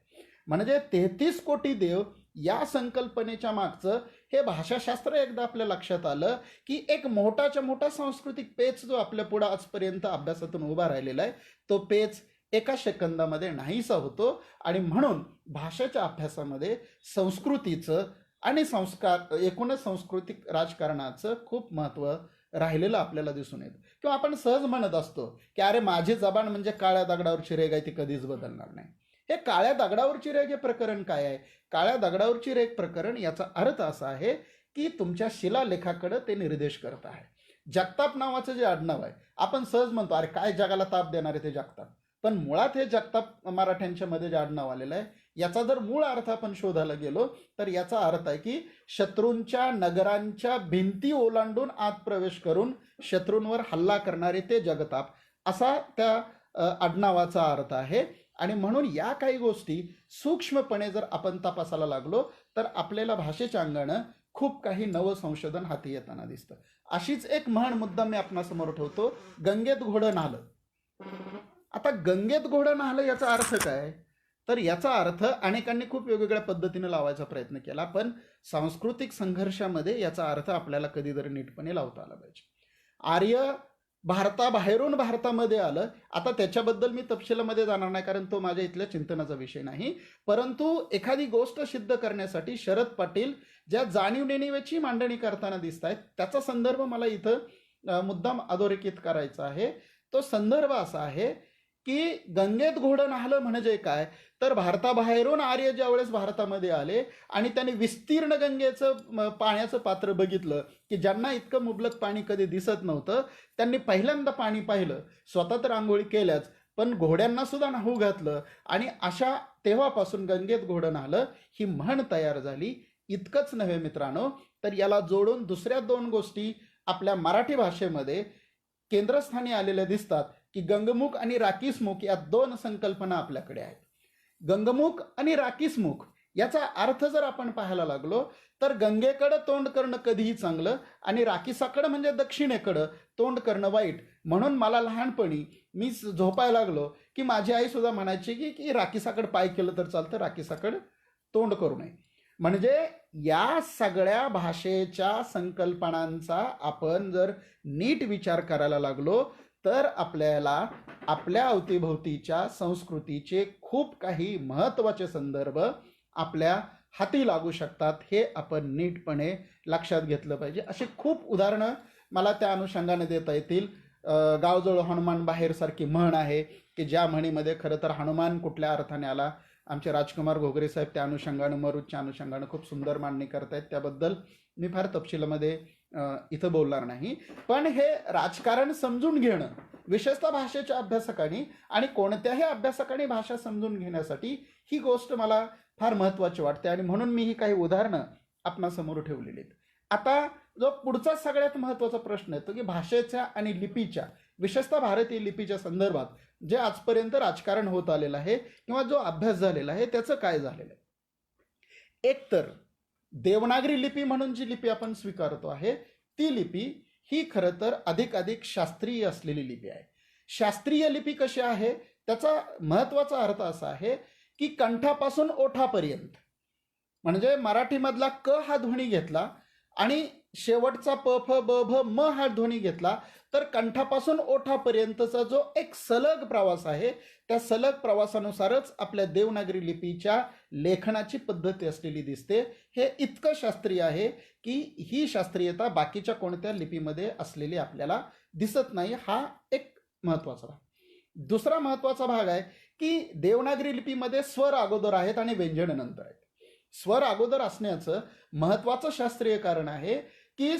म्हणजे 33 कोटी देव या संकल्पनेच्या मागचं हे भाषाशास्त्र एकदा आपल्या लक्षात आलं की एक मोठाच्या मोठा सांस्कृतिक पेच जो आपल्या पुढं आजपर्यंत अभ्यासातून उभा राहिलेला आहे तो पेच एका सेकंदामध्ये नाहीसा होतो. आणि म्हणून भाषेच्या अभ्यासामध्ये संस्कृतीचं आणि संस्कार एकूणच सांस्कृतिक राजकारणाचं खूप महत्त्व राहिलेलं आपल्याला दिसून येतं. किंवा आपण सहज म्हणत असतो की अरे माझी जबान म्हणजे काळ्या दगडावरची रेघ आहे, ती कधीच बदलणार नाही. हे काळ्या दगडावरची रेघ हे प्रकरण काय आहे, काळ्या दगडावरची रेघ प्रकरण याचा अर्थ असा आहे की तुमच्या शिलालेखाकडे ते निर्देश करत आहे. जगताप नावाचं जे आडनाव आहे आपण सहज म्हणतो अरे काय जगाला ताप देणार आहे ते जगताप, पण मुळात हे जगताप मराठ्यांच्या मध्ये जे आडनाव आलेलं आहे याचा जर मूळ अर्थ आपण शोधायला गेलो तर याचा अर्थ आहे की शत्रूंच्या नगरांच्या भिंती ओलांडून आत प्रवेश करून शत्रूंवर हल्ला करणारे ते जगताप असा त्या आडनावाचा अर्थ आहे. आणि म्हणून या काही गोष्टी सूक्ष्मपणे जर आपण तपासायला लागलो तर आपल्याला भाषेच्या अंगानं खूप काही नवं संशोधन हाती येताना दिसतं. अशीच एक म्हण मुद्दा मी आपणासमोर ठेवतो, गंगेत घोडं नाहलं. आता गंगेत घोडं नाहलं याचा अर्थ काय, तर याचा अर्थ अनेकांनी खूप वेगवेगळ्या पद्धतीने लावायचा प्रयत्न केला, पण सांस्कृतिक संघर्षामध्ये याचा अर्थ आपल्याला कधीतरी नीटपणे लावता आला पाहिजे. आर्य भारताबाहेरून भारतामध्ये आलं, आता त्याच्याबद्दल मी तपशिलामध्ये जाणार नाही कारण तो माझ्या इथल्या चिंतनाचा विषय नाही. परंतु एखादी गोष्ट सिद्ध करण्यासाठी शरद पाटील ज्या जाणीव-नेणीवेची मांडणी करताना दिसत आहेत त्याचा संदर्भ मला इथं मुद्दाम अधोरेखित करायचा आहे. तो संदर्भ असा आहे की गंगेत घोडं न्हालं म्हणजे काय, तर भारताबाहेरून आर्य ज्यावेळेस भारतामध्ये आले आणि त्यांनी विस्तीर्ण गंगेचं पाण्याचं पात्र बघितलं, की ज्यांना इतकं मुबलक पाणी कधी दिसत नव्हतं, त्यांनी पहिल्यांदा पाणी पाहिलं. स्वतः तर आंघोळी केल्याच, पण घोड्यांना सुद्धा न्हाऊ घातलं आणि अशा तेव्हापासून गंगेत घोडं न्हालं ही म्हण तयार झाली. इतकंच नव्हे मित्रांनो, तर याला जोडून दुसऱ्या दोन गोष्टी आपल्या मराठी भाषेमध्ये केंद्रस्थानी आलेल्या दिसतात, की गंगमुख आणि राकीसमुख या दोन संकल्पना आपल्याकडे आहेत. गंगमुख आणि राकीसमुख याचा अर्थ जर आपण पाहायला लागलो, तर गंगेकडं तोंड करणं कधीही चांगलं आणि राकीसाकडं म्हणजे दक्षिणेकडं तोंड करणं वाईट. म्हणून मला लहानपणी मी झोपायला लागलो की माझी आई सुद्धा म्हणायची की की राकीसाकडं पाय केलं तर चालतं, राकीसाकडं तोंड करू नये. म्हणजे या सगळ्या भाषेच्या संकल्पनांचा आपण जर नीट विचार करायला लागलो, तर आपल्याला आपल्या अवतीभोवतीच्या संस्कृतीचे खूप काही महत्त्वाचे संदर्भ आपल्या हाती लागू शकतात. हे आपण नीटपणे लक्षात घेतलं पाहिजे. अशी खूप उदाहरणं मला त्या अनुषंगाने देता येतील. गावजवळ हनुमान बाहेर सारखी म्हण आहे, की ज्या म्हणीमध्ये खरं तर हनुमान कुठल्या अर्थाने आला, आमचे राजकुमार घोगरे साहेब त्या अनुषंगानं मरुदच्या अनुषंगानं खूप सुंदर मांडणी करतायत. त्याबद्दल मी फार तपशिलामध्ये इथं बोलणार नाही. पण हे राजकारण समजून घेणं विशेषतः भाषेच्या अभ्यासकांनी आणि कोणत्याही अभ्यासकांनी भाषा समजून घेण्यासाठी ही गोष्ट मला फार महत्त्वाची वाटते आणि म्हणून मी ही काही उदाहरणं आपणासमोर ठेवलेली आहेत. आता जो पुढचा सगळ्यात महत्त्वाचा प्रश्न येतो की भाषेच्या आणि लिपीच्या, विशेषतः भारतीय लिपीच्या संदर्भात जे आजपर्यंत राजकारण होत आलेलं आहे किंवा जो अभ्यास झालेला आहे त्याचं काय झालेलं आहे. एकतर देवनागरी लिपी म्हणून जी लिपी आपण स्वीकारतो आहे, ती लिपी ही खरं तर अधिक शास्त्रीय असलेली लिपी आहे. शास्त्रीय लिपी कशी आहे, त्याचा महत्त्वाचा अर्थ असा आहे की कंठापासून ओठापर्यंत, म्हणजे मराठीमधला क हा ध्वनी घेतला आणि शेवटचा प फ ब भ म हा ध्वनी घेतला, तर कंठापासून ओठापर्यंतचा जो एक सलग प्रवास आहे, त्या सलग प्रवासानुसारच आपल्या देवनागरी लिपीच्या लेखनाची पद्धती असलेली दिसते. हे इतकं शास्त्रीय आहे की ही शास्त्रीयता बाकीच्या कोणत्या लिपीमध्ये असलेली आपल्याला दिसत नाही. हा एक महत्त्वाचा भाग. दुसरा महत्त्वाचा भाग आहे की देवनागरी लिपीमध्ये स्वर अगोदर आहेत आणि व्यंजन नंतर आहेत. स्वर अगोदर असण्याचं महत्त्वाचं शास्त्रीय कारण आहे की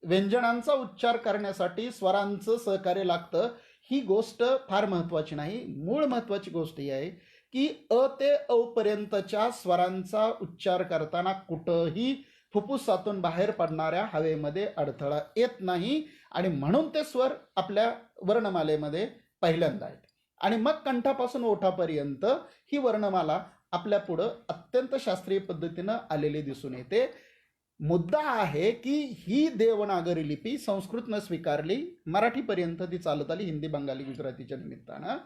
व्यंजनांचा उच्चार करण्यासाठी स्वरांचं सहकार्य लागतं. ही गोष्ट फार महत्त्वाची नाही. मूळ महत्त्वाची गोष्ट ही आहे की अ ते औ पर्यंतच्या स्वरांचा उच्चार करताना कुठंही फुफ्फुसातून बाहेर पडणाऱ्या हवेमध्ये अडथळा येत नाही आणि म्हणून ते स्वर आपल्या वर्णमालेमध्ये पहिल्यांदा आहेत. आणि मग कंठापासून ओठापर्यंत ही वर्णमाला आपल्या पुढं अत्यंत शास्त्रीय पद्धतीनं आलेली दिसून येते. मुद्दा आहे की ही देवनागरी लिपी संस्कृतनं स्वीकारली, मराठीपर्यंत ती चालत आली हिंदी, बंगाली, गुजरातीच्या निमित्तानं.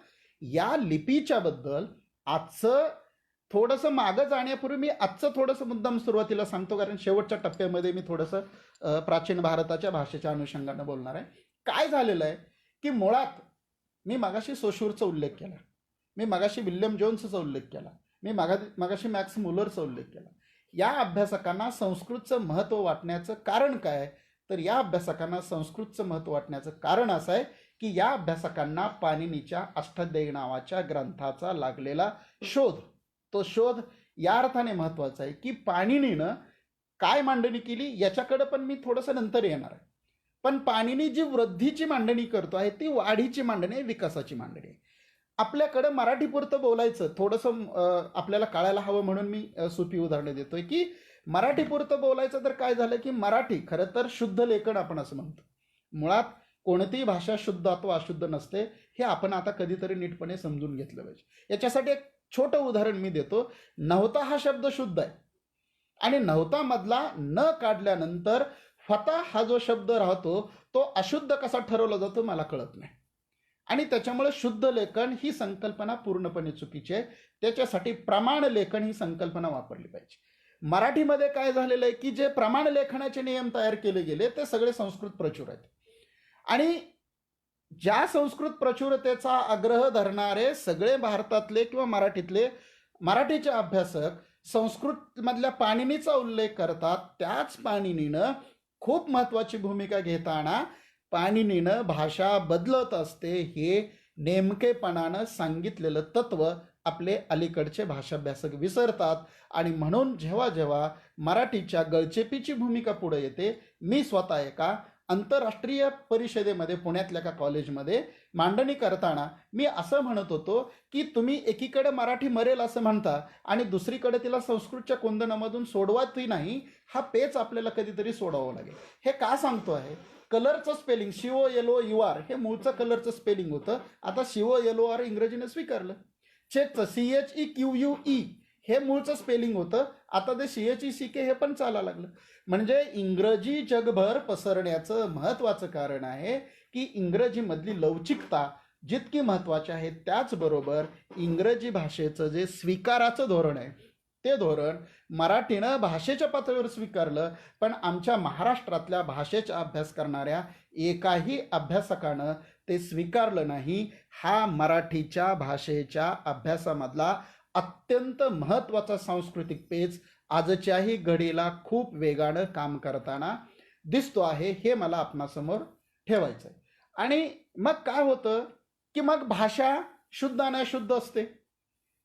या लिपीच्या बद्दल आजचं थोडंसं मागं जाण्यापूर्वी मी आजचं थोडंसं मुद्दाम सुरुवातीला सांगतो, कारण शेवटच्या टप्प्यामध्ये मी थोडंसं प्राचीन भारताच्या भाषेच्या अनुषंगानं बोलणार आहे. काय झालेलं आहे की मुळात मी मगाशी सोशूरचा उल्लेख केला, मी मगाशी विल्यम जोन्सचा उल्लेख केला, मी मगाशी मॅक्स मुलरचा उल्लेख केला. या अभ्यासकांना संस्कृतचं महत्त्व वाटण्याचं कारण काय, तर या अभ्यासकांना संस्कृतचं महत्त्व वाटण्याचं कारण असं आहे की या अभ्यासकांना पाणिनीच्या अष्टाध्यायी नावाच्या ग्रंथाचा लागलेला शोध, तो शोध या अर्थाने महत्त्वाचा आहे की पाणिनीनं काय मांडणी केली याच्याकडं पण मी थोडंसं नंतर येणार आहे. पण पाणिनी जी वृद्धीची मांडणी करतो आहे ती वाढीची मांडणी आहे, विकासाची मांडणी आहे. आपल्याकडं मराठीपुरतं बोलायचं थोडंसं आपल्याला कळायला हवं म्हणून मी सोपी उदाहरणं देतोय की मराठीपुरतं बोलायचं तर काय झालं की मराठी खरं तर शुद्ध लेखन आपण असं म्हणतो. मुळात कोणतीही भाषा शुद्ध अथवा अशुद्ध नसते, हे आपण आता कधीतरी नीटपणे समजून घेतलं पाहिजे. याच्यासाठी एक छोटं उदाहरण मी देतो. नव्हता हा शब्द शुद्ध आहे आणि नव्हता मधला न काढल्यानंतर फता हा जो शब्द राहतो तो अशुद्ध कसा ठरवला जातो मला कळत नाही. आणि त्याच्यामुळे शुद्ध लेखन ही संकल्पना पूर्णपणे चुकीची आहे. त्याच्यासाठी प्रमाण लेखन ही संकल्पना वापरली पाहिजे. मराठीमध्ये काय झालेलं आहे की जे प्रमाण लेखनाचे नियम तयार केले गेले ते सगळे संस्कृत प्रचूर आहेत आणि ज्या संस्कृत प्रचुरतेचा आग्रह धरणारे सगळे भारतातले किंवा मराठीचे अभ्यासक संस्कृत मधल्या पाणिनीचा उल्लेख करतात. त्याच पाणिनीनं खूप महत्त्वाची भूमिका घेताना पाणिनीनं भाषा बदलत असते हे नेमकेपणानं सांगितलेलं तत्व आपले अलीकडचे भाषाभ्यासक विसरतात. आणि म्हणून जेव्हा जेव्हा मराठीच्या गळचेपीची भूमिका पुढे येते, मी स्वतः एका आंतरराष्ट्रीय परिषदेमध्ये पुण्यातल्या एका कॉलेजमध्ये मांडणी करताना मी असं म्हणत होतो की तुम्ही एकीकडे मराठी मरेल असं म्हणता आणि दुसरीकडे तिला संस्कृतच्या कोंदणामधून सोडवातही नाही. हा पेच आपल्याला कधीतरी सोडावं लागेल. हे का सांगतो आहे? कलरचं स्पेलिंग COLOUR हे मूळचं कलरचं स्पेलिंग होतं. आता COLOR इंग्रजीने स्वीकारलं. चेकचं CHEQUE हे मूळचं स्पेलिंग होतं. आता ते CHECK हे पण चालायला लागलं. म्हणजे इंग्रजी जगभर पसरण्याचं महत्त्वाचं कारण आहे की इंग्रजीमधली लवचिकता जितकी महत्त्वाची आहे, त्याचबरोबर इंग्रजी भाषेचं जे स्वीकाराचं धोरण आहे ते धोरण मराठीनं भाषेच्या पातळीवर स्वीकारलं. पण आमच्या महाराष्ट्रातल्या भाषेचा अभ्यास करणाऱ्या एकाही अभ्यासकानं ते स्वीकारलं नाही. हा मराठीच्या भाषेच्या अभ्यासामधला अत्यंत महत्त्वाचा सांस्कृतिक पेच आजच्याही घडीला खूप वेगानं काम करताना दिसतो आहे. हे मला आपणासमोर ठेवायचं आहे. आणि मग काय होतं की मग भाषा शुद्ध आणि अशुद्ध असते.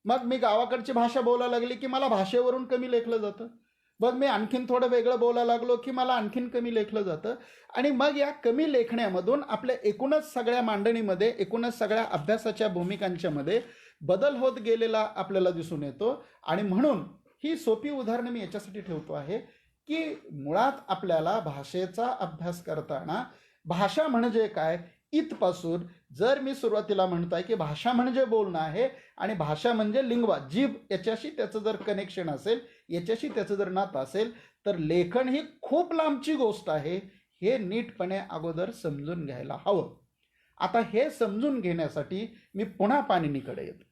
मग मी गावाकडची भाषा बोलायला लागली की मला भाषेवरून कमी लेखलं जातं. मग मी आणखीन थोडं वेगळं बोलायला लागलो की मला आणखीन कमी लेखलं जातं. आणि मग या कमी लेखण्यामधून आपल्या एकूणच सगळ्या मांडणीमध्ये, एकूणच सगळ्या अभ्यासाच्या भूमिकांच्यामध्ये बदल होत गेलेला आपल्याला दिसून येतो. आणि म्हणून ही सोपी उदाहरणं मी याच्यासाठी ठेवतो आहे की मुळात आपल्याला भाषेचा अभ्यास करताना भाषा म्हणजे काय इथपासून, जर मी सुरुवातीला म्हणतोय की भाषा म्हणजे बोलणं आहे आणि भाषा म्हणजे लिंग्वा, जीभ, याच्याशी त्याचं जर कनेक्शन असेल, याच्याशी त्याचं जर नातं असेल, तर लेखन ही खूप लांबची गोष्ट आहे. हे नीटपणे अगोदर समजून घ्यायला हवं. आता हे समजून घेण्यासाठी मी पुन्हा पाणिनीकडे येतो.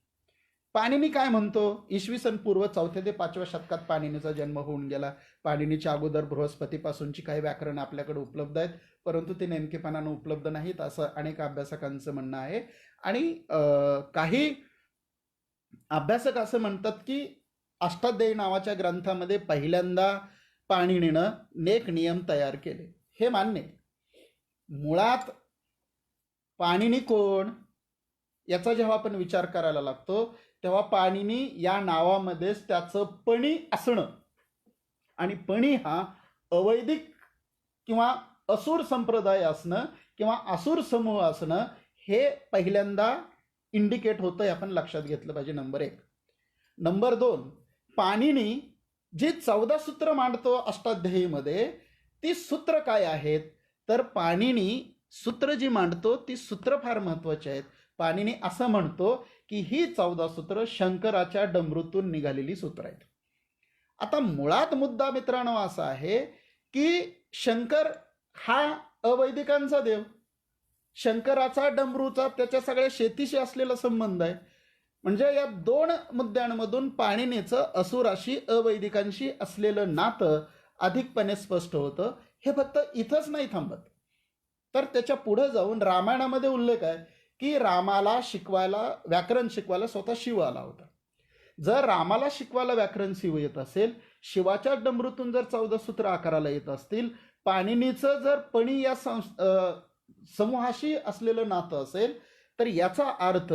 पाणिनी काय म्हणतो? इसवी सन पूर्व 4थ्या ते 5व्या शतकात पाणिनीचा जन्म होऊन गेला. पाणिनीच्या अगोदर बृहस्पतीपासूनची काही व्याकरण आपल्याकडे उपलब्ध आहेत, परंतु ते नेमकेपणानं उपलब्ध नाहीत असं अनेक अभ्यासकांचं म्हणणं आहे. आणि काही अभ्यासक असं म्हणतात की अष्टाध्यायी नावाच्या ग्रंथामध्ये पहिल्यांदा पाणिनीनं नेक नियम तयार केले. हे मान्य. मुळात पाणिनी कोण याचा जेव्हा आपण विचार करायला लागतो तेव्हा पाणिनी या नावामध्येच त्याचं पणी असणं, आणि पणी हा अवैदिक किंवा असुर संप्रदाय असणं किंवा असुर समूह असणं हे पहिल्यांदा इंडिकेट होतं. हे आपण लक्षात घेतलं पाहिजे. नंबर 1. नंबर 2, पाणिनी जी 14 सूत्र मांडतो अष्टाध्यायीमध्ये, ती सूत्र काय आहेत? तर पाणिनी सूत्र जी मांडतो ती सूत्र फार महत्त्वाची आहेत. पाणिनी असं म्हणतो की ही 14 सूत्र शंकराच्या डमरूतून निघालेली सूत्र आहेत. आता मुळात मुद्दा मित्रांनो असा आहे की शंकर हा अवैदिकांचा देव. शंकराचा डमरूचा त्याच्या सगळ्या शेतीशी असलेला संबंध आहे. म्हणजे या 2 मुद्द्यांमधून पाणिनीचं असुराशी, अवैदिकांशी असलेलं नातं अधिकपणे स्पष्ट होतं. हे फक्त इथंच नाही थांबत, तर त्याच्या पुढे जाऊन रामायणामध्ये उल्लेख आहे की रामाला शिकवायला, व्याकरण शिकवायला स्वतः शिव आला होता. जर रामाला शिकवायला व्याकरण शिव येत असेल, शिवाच्या डमरूतून जर 14 सूत्र आकाराला येत असतील, पाणिनीचं जर पणी या समूहाशी असलेलं नातं असेल, तर याचा अर्थ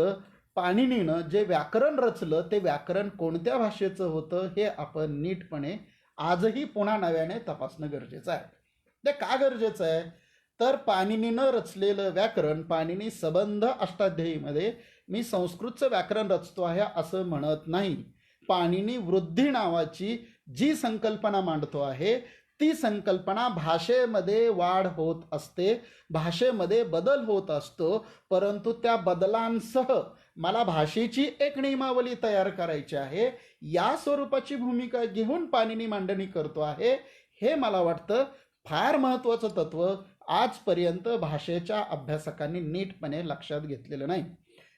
पाणिनीनं जे व्याकरण रचलं ते व्याकरण कोणत्या भाषेचं होतं हे आपण नीटपणे आजही पुन्हा नव्याने तपासणं गरजेचं आहे. ते का गरजेचं आहे? तर पाणिनीनं रचलेलं व्याकरण, पाणिनी सबंध अष्टाध्यायीमध्ये मी संस्कृतचं व्याकरण रचतो आहे असं म्हणत नाही. पाणिनी वृद्धी नावाची जी संकल्पना मांडतो आहे ती संकल्पना भाषेमध्ये वाढ होत असते, भाषेमध्ये बदल होत असतो, परंतु त्या बदलांसह मला भाषेची एक नियमावली तयार करायची आहे, या स्वरूपाची भूमिका घेऊन पाणिनी मांडणी करतो आहे. हे मला वाटतं फार महत्त्वाचं तत्व आजपर्यंत भाषेच्या अभ्यासकांनी नीटपणे लक्षात घेतलेलं नाही.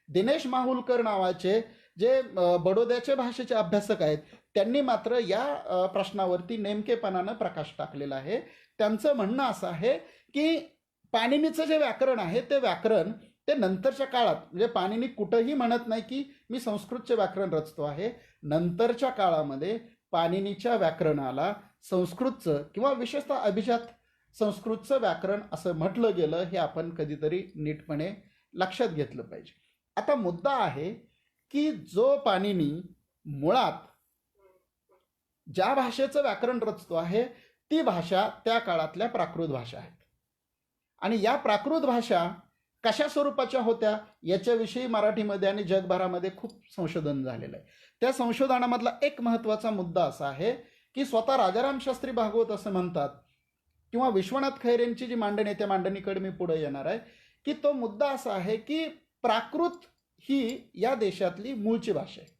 दिनेश माहुलकर नावाचे जे बडोद्याचे भाषेचे अभ्यासक आहेत, त्यांनी मात्र या प्रश्नावरती नेमकेपणानं प्रकाश टाकलेला आहे. त्यांचं म्हणणं असं आहे की पाणिनीचं जे व्याकरण आहे ते व्याकरण ते नंतरच्या काळात, म्हणजे पाणिनी कुठंही म्हणत नाही की मी संस्कृतचे व्याकरण रचतो आहे. नंतरच्या काळामध्ये पाणिनीच्या व्याकरणाला संस्कृतचं किंवा विशेषतः अभिजात संस्कृतचं व्याकरण असं म्हटलं गेलं. हे आपण कधीतरी नीटपणे लक्षात घेतलं पाहिजे. आता मुद्दा आहे की जो पाणिनी मुळात ज्या भाषेचं व्याकरण रचतो आहे ती भाषा त्या काळातल्या प्राकृत भाषा आहेत. आणि या प्राकृत भाषा कशा स्वरूपाच्या होत्या याच्याविषयी मराठीमध्ये आणि जगभरामध्ये खूप संशोधन झालेलं आहे. त्या संशोधनामधला एक महत्त्वाचा मुद्दा असा आहे की स्वतः राजाराम शास्त्री भागवत असं म्हणतात, किंवा विश्वनाथ खैरेंची जी मांडणी आहे त्या मांडणीकडे मी पुढे येणार आहे, की तो मुद्दा असा आहे की प्राकृत ही या देशातली मूळची भाषा आहे.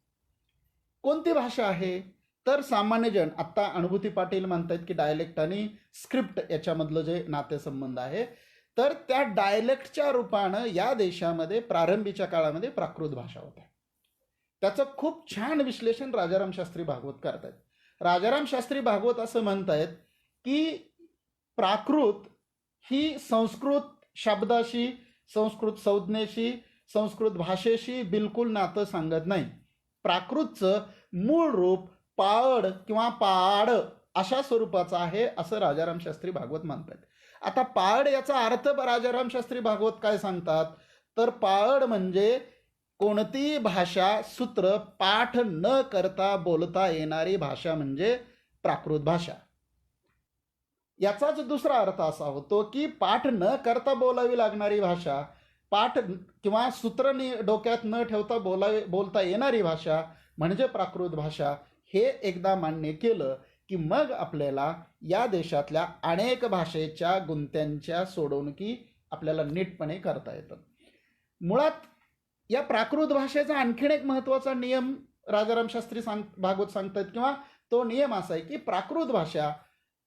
कोणती भाषा आहे तर सामान्यजन, आत्ता अनुभूती पाटील म्हणतात की डायलेक्ट आणि स्क्रिप्ट याच्यामधलं जे नातेसंबंध आहे, तर त्या डायलेक्टच्या रूपानं या देशामध्ये प्रारंभीच्या काळामध्ये प्राकृत भाषा होत्या. त्याचं खूप छान विश्लेषण राजाराम शास्त्री भागवत करतायत. राजाराम शास्त्री भागवत असं म्हणतायत की प्राकृत ही संस्कृत शब्दाशी, संस्कृत संज्ञेशी, संस्कृत भाषेशी बिलकुल नातं सांगत नाही. प्राकृतचं मूळ रूप पाड किंवा पाड अशा स्वरूपाचं आहे असं राजाराम शास्त्री भागवत म्हणतात. आता पाड याचा अर्थ राजाराम शास्त्री भागवत काय सांगतात तर पाड म्हणजे कोणतीही भाषा सूत्र पाठ न करता बोलता येणारी भाषा म्हणजे प्राकृत भाषा. याचाच दुसरा अर्थ असा होतो की पाठ न करता बोलावी लागणारी भाषा, पाठ किंवा सूत्र डोक्यात न ठेवता बोलता येणारी भाषा म्हणजे प्राकृत भाषा. हे एकदा मान्य केलं की मग आपल्याला या देशातल्या अनेक भाषेच्या गुंत्यांच्या सोडवणुकी आपल्याला नीटपणे करता येतं. मुळात या प्राकृत भाषेचा आणखीन एक महत्त्वाचा नियम राजाराम शास्त्री भागवत सांगतात, किंवा तो नियम असा आहे की प्राकृत भाषा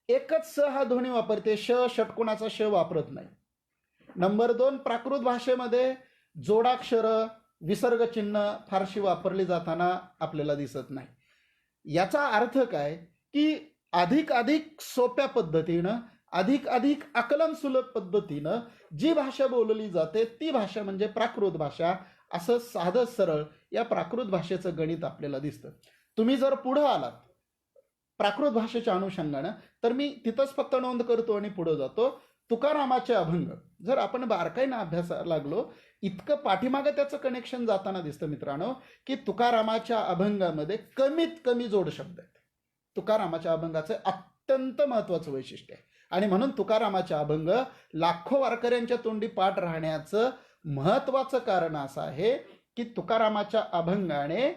एकच स हा ध्वनी वापरते, षटकोणाचा श वापरत नाही. नंबर 2, प्राकृत भाषेमध्ये जोडाक्षर, विसर्गचिन्ह फारशी वापरली जाताना आपल्याला दिसत नाही. याचा अर्थ काय की अधिक सोप्या पद्धतीनं, अधिक आकलन सुलभ पद्धतीनं जी भाषा बोलली जाते ती भाषा म्हणजे प्राकृत भाषा, असं साधं सरळ या प्राकृत भाषेचं गणित आपल्याला दिसतं. तुम्ही जर पुढं आलात प्राकृत भाषेच्या अनुषंगानं तर मी तिथंच फक्त नोंद करतो आणि पुढे जातो. तुकारामाचे अभंग जर आपण बारकाईनं अभ्यासाला लागलो, इतकं पाठीमागं त्याचं कनेक्शन जाताना दिसतं मित्रांनो, की तुकारामाच्या अभंगामध्ये कमीत कमी जोड शब्द आहेत. तुकारामाच्या अभंगाचं अत्यंत महत्त्वाचं वैशिष्ट्य आहे. आणि म्हणून तुकारामाच्या अभंग लाखो वारकऱ्यांच्या तोंडी पाठ राहण्याचं महत्त्वाचं कारण असं आहे की तुकारामाच्या अभंगाने